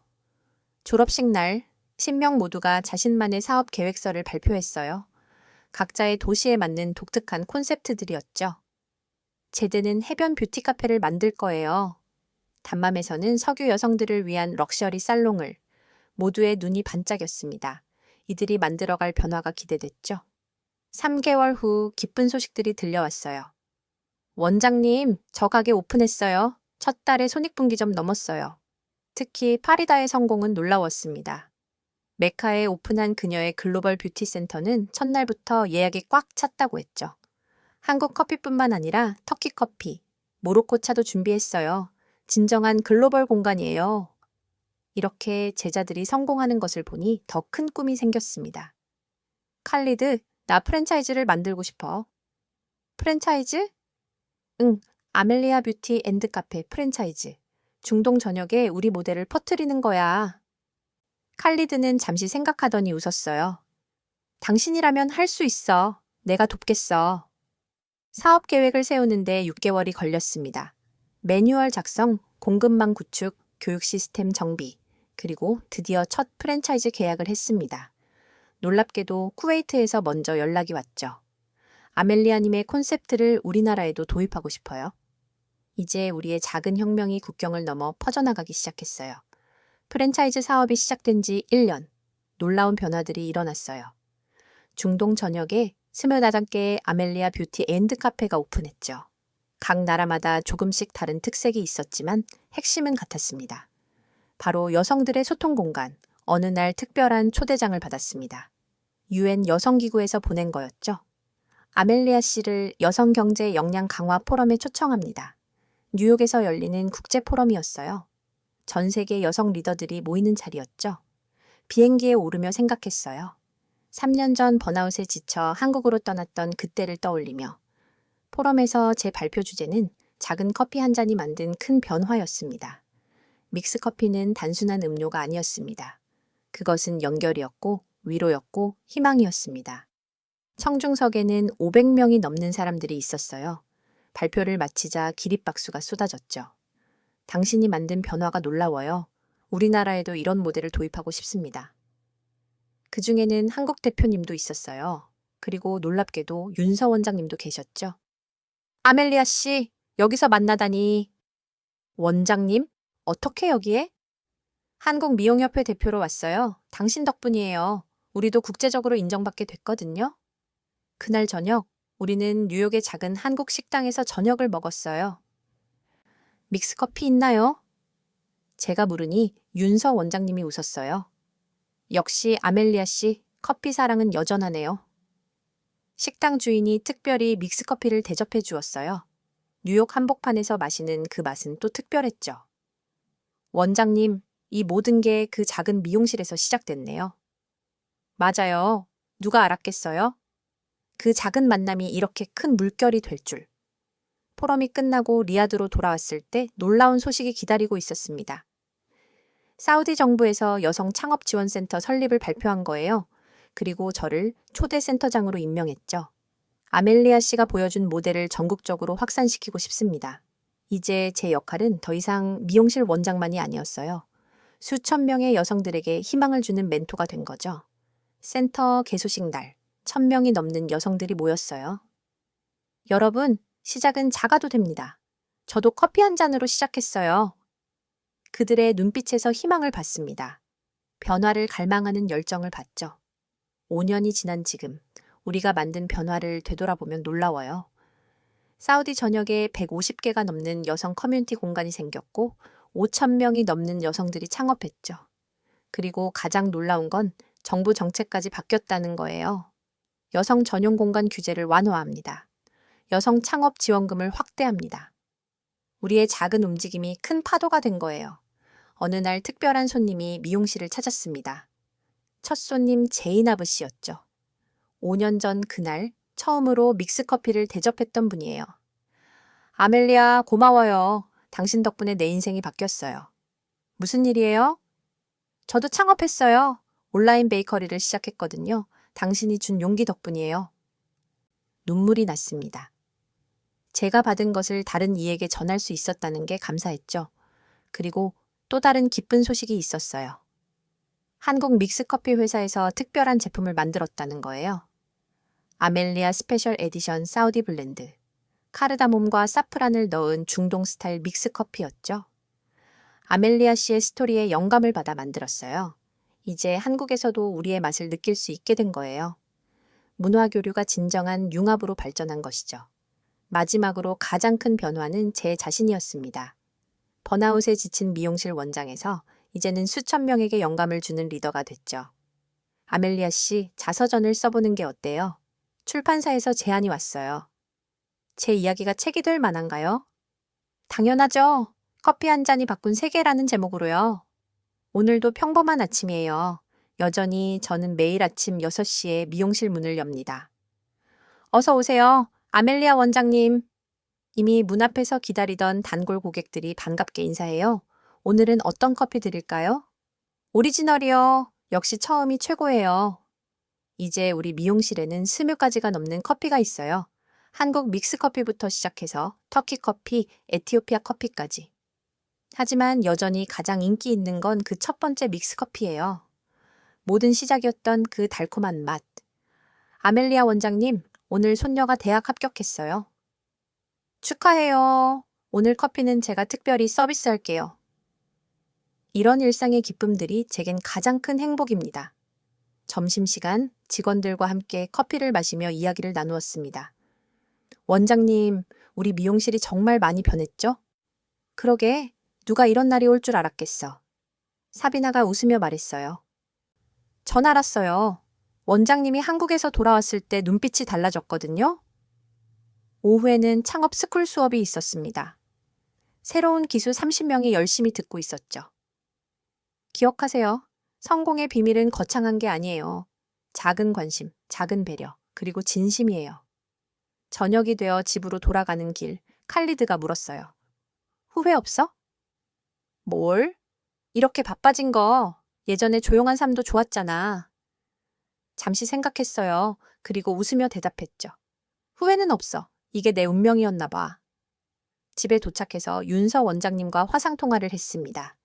졸업식 날, 10명 모두가 자신만의 사업 계획서를 발표했어요. 각자의 도시에 맞는 독특한 콘셉트들이었죠. 제드는 해변 뷰티 카페를 만들 거예요. 담맘에서는 석유 여성들을 위한 럭셔리 살롱을. 모두의 눈이 반짝였습니다. 이들이 만들어갈 변화가 기대됐죠. 3개월 후 기쁜 소식들이 들려왔어요. 원장님, 저 가게 오픈했어요. 첫 달에 손익분기점 넘었어요. 특히 파리다의 성공은 놀라웠습니다. 메카에 오픈한 그녀의 글로벌 뷰티 센터는 첫날부터 예약이 꽉 찼다고 했죠. 한국 커피뿐만 아니라 터키 커피, 모로코 차도 준비했어요. 진정한 글로벌 공간이에요. 이렇게 제자들이 성공하는 것을 보니 더 큰 꿈이 생겼습니다. 칼리드, 나 프랜차이즈를 만들고 싶어. 프랜차이즈? 응, 아멜리아 뷰티 앤드 카페 프랜차이즈. 중동 전역에 우리 모델을 퍼뜨리는 거야. 칼리드는 잠시 생각하더니 웃었어요. 당신이라면 할 수 있어. 내가 돕겠어. 사업 계획을 세우는데 6개월이 걸렸습니다. 매뉴얼 작성, 공급망 구축, 교육 시스템 정비, 그리고 드디어 첫 프랜차이즈 계약을 했습니다. 놀랍게도 쿠웨이트에서 먼저 연락이 왔죠. 아멜리아님의 콘셉트를 우리나라에도 도입하고 싶어요. 이제 우리의 작은 혁명이 국경을 넘어 퍼져나가기 시작했어요. 프랜차이즈 사업이 시작된 지 1년. 놀라운 변화들이 일어났어요. 중동 전역에 25개의 아멜리아 뷰티 앤드 카페가 오픈했죠. 각 나라마다 조금씩 다른 특색이 있었지만 핵심은 같았습니다. 바로 여성들의 소통 공간, 어느 날 특별한 초대장을 받았습니다. UN 여성기구에서 보낸 거였죠. 아멜리아 씨를 여성경제 역량 강화 포럼에 초청합니다. 뉴욕에서 열리는 국제 포럼이었어요. 전 세계 여성 리더들이 모이는 자리였죠. 비행기에 오르며 생각했어요. 3년 전 번아웃에 지쳐 한국으로 떠났던 그때를 떠올리며 포럼에서 제 발표 주제는 작은 커피 한 잔이 만든 큰 변화였습니다. 믹스커피는 단순한 음료가 아니었습니다. 그것은 연결이었고 위로였고 희망이었습니다. 청중석에는 500명이 넘는 사람들이 있었어요. 발표를 마치자 기립박수가 쏟아졌죠. 당신이 만든 변화가 놀라워요. 우리나라에도 이런 모델을 도입하고 싶습니다. 그 중에는 한국 대표님도 있었어요. 그리고 놀랍게도 윤서 원장님도 계셨죠. 아멜리아 씨, 여기서 만나다니. 원장님? 어떻게 여기에? 한국미용협회 대표로 왔어요. 당신 덕분이에요. 우리도 국제적으로 인정받게 됐거든요. 그날 저녁, 우리는 뉴욕의 작은 한국 식당에서 저녁을 먹었어요. 믹스커피 있나요? 제가 물으니 윤서 원장님이 웃었어요. 역시 아멜리아 씨, 커피 사랑은 여전하네요. 식당 주인이 특별히 믹스커피를 대접해 주었어요. 뉴욕 한복판에서 마시는 그 맛은 또 특별했죠. 원장님, 이 모든 게 그 작은 미용실에서 시작됐네요. 맞아요. 누가 알았겠어요? 그 작은 만남이 이렇게 큰 물결이 될 줄. 포럼이 끝나고 리야드로 돌아왔을 때 놀라운 소식이 기다리고 있었습니다. 사우디 정부에서 여성 창업 지원센터 설립을 발표한 거예요. 그리고 저를 초대 센터장으로 임명했죠. 아멜리아 씨가 보여준 모델을 전국적으로 확산시키고 싶습니다. 이제 제 역할은 더 이상 미용실 원장만이 아니었어요. 수천 명의 여성들에게 희망을 주는 멘토가 된 거죠. 센터 개소식 날, 1,000명이 넘는 여성들이 모였어요. 여러분, 시작은 작아도 됩니다. 저도 커피 한 잔으로 시작했어요. 그들의 눈빛에서 희망을 봤습니다. 변화를 갈망하는 열정을 봤죠. 5년이 지난 지금, 우리가 만든 변화를 되돌아보면 놀라워요. 사우디 전역에 150개가 넘는 여성 커뮤니티 공간이 생겼고 5,000명이 넘는 여성들이 창업했죠. 그리고 가장 놀라운 건 정부 정책까지 바뀌었다는 거예요. 여성 전용 공간 규제를 완화합니다. 여성 창업 지원금을 확대합니다. 우리의 작은 움직임이 큰 파도가 된 거예요. 어느 날 특별한 손님이 미용실을 찾았습니다. 첫 손님 제이나브 씨였죠. 5년 전 그날 처음으로 믹스커피를 대접했던 분이에요. 아멜리아, 고마워요. 당신 덕분에 내 인생이 바뀌었어요. 무슨 일이에요? 저도 창업했어요. 온라인 베이커리를 시작했거든요. 당신이 준 용기 덕분이에요. 눈물이 났습니다. 제가 받은 것을 다른 이에게 전할 수 있었다는 게 감사했죠. 그리고 또 다른 기쁜 소식이 있었어요. 한국 믹스커피 회사에서 특별한 제품을 만들었다는 거예요. 아멜리아 스페셜 에디션 사우디 블렌드. 카르다몬과 사프란을 넣은 중동 스타일 믹스커피였죠. 아멜리아 씨의 스토리에 영감을 받아 만들었어요. 이제 한국에서도 우리의 맛을 느낄 수 있게 된 거예요. 문화 교류가 진정한 융합으로 발전한 것이죠. 마지막으로 가장 큰 변화는 제 자신이었습니다. 번아웃에 지친 미용실 원장에서 이제는 수천 명에게 영감을 주는 리더가 됐죠. 아멜리아 씨, 자서전을 써보는 게 어때요? 출판사에서 제안이 왔어요. 제 이야기가 책이 될 만한가요? 당연하죠. 커피 한 잔이 바꾼 세계라는 제목으로요. 오늘도 평범한 아침이에요. 여전히 저는 매일 아침 6시에 미용실 문을 엽니다. 어서 오세요. 아멜리아 원장님. 이미 문 앞에서 기다리던 단골 고객들이 반갑게 인사해요. 오늘은 어떤 커피 드릴까요? 오리지널이요. 역시 처음이 최고예요. 이제 우리 미용실에는 20가지가 넘는 커피가 있어요. 한국 믹스 커피부터 시작해서 터키 커피, 에티오피아 커피까지. 하지만 여전히 가장 인기 있는 건 그 첫 번째 믹스 커피예요. 모든 시작이었던 그 달콤한 맛. 아멜리아 원장님, 오늘 손녀가 대학 합격했어요. 축하해요. 오늘 커피는 제가 특별히 서비스할게요. 이런 일상의 기쁨들이 제겐 가장 큰 행복입니다. 점심시간 직원들과 함께 커피를 마시며 이야기를 나누었습니다. 원장님, 우리 미용실이 정말 많이 변했죠? 그러게, 누가 이런 날이 올 줄 알았겠어. 사비나가 웃으며 말했어요. 전 알았어요. 원장님이 한국에서 돌아왔을 때 눈빛이 달라졌거든요. 오후에는 창업 스쿨 수업이 있었습니다. 새로운 기수 30명이 열심히 듣고 있었죠. 기억하세요. 성공의 비밀은 거창한 게 아니에요. 작은 관심, 작은 배려, 그리고 진심이에요. 저녁이 되어 집으로 돌아가는 길, 칼리드가 물었어요. 후회 없어? 뭘? 이렇게 바빠진 거 예전에 조용한 삶도 좋았잖아. 잠시 생각했어요. 그리고 웃으며 대답했죠. 후회는 없어. 이게 내 운명이었나 봐. 집에 도착해서 윤서 원장님과 화상통화를 했습니다.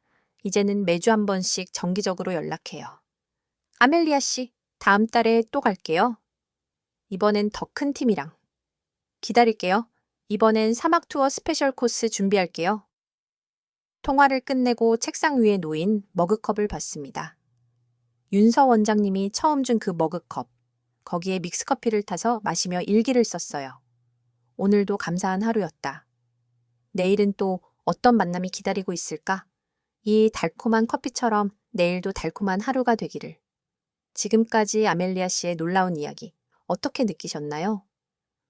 이제는 매주 한 번씩 정기적으로 연락해요. 아멜리아 씨, 다음 달에 또 갈게요. 이번엔 더 큰 팀이랑. 기다릴게요. 이번엔 사막 투어 스페셜 코스 준비할게요. 통화를 끝내고 책상 위에 놓인 머그컵을 봤습니다. 윤서 원장님이 처음 준 그 머그컵. 거기에 믹스커피를 타서 마시며 일기를 썼어요. 오늘도 감사한 하루였다. 내일은 또 어떤 만남이 기다리고 있을까? 이 달콤한 커피처럼 내일도 달콤한 하루가 되기를. 지금까지 아멜리아 씨의 놀라운 이야기 어떻게 느끼셨나요?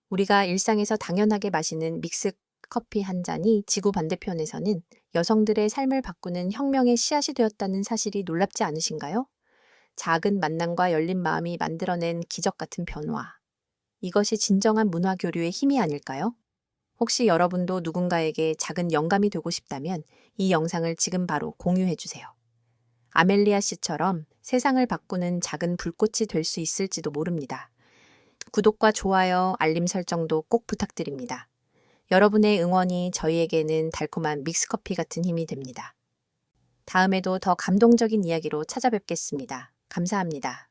우리가 일상에서 당연하게 마시는 믹스 커피 한 잔이 지구 반대편에서는 여성들의 삶을 바꾸는 혁명의 씨앗이 되었다는 사실이 놀랍지 않으신가요? 작은 만남과 열린 마음이 만들어낸 기적 같은 변화. 이것이 진정한 문화 교류의 힘이 아닐까요? 혹시 여러분도 누군가에게 작은 영감이 되고 싶다면 이 영상을 지금 바로 공유해 주세요. 아멜리아 씨처럼 세상을 바꾸는 작은 불꽃이 될 수 있을지도 모릅니다. 구독과 좋아요, 알림 설정도 꼭 부탁드립니다. 여러분의 응원이 저희에게는 달콤한 믹스커피 같은 힘이 됩니다. 다음에도 더 감동적인 이야기로 찾아뵙겠습니다. 감사합니다.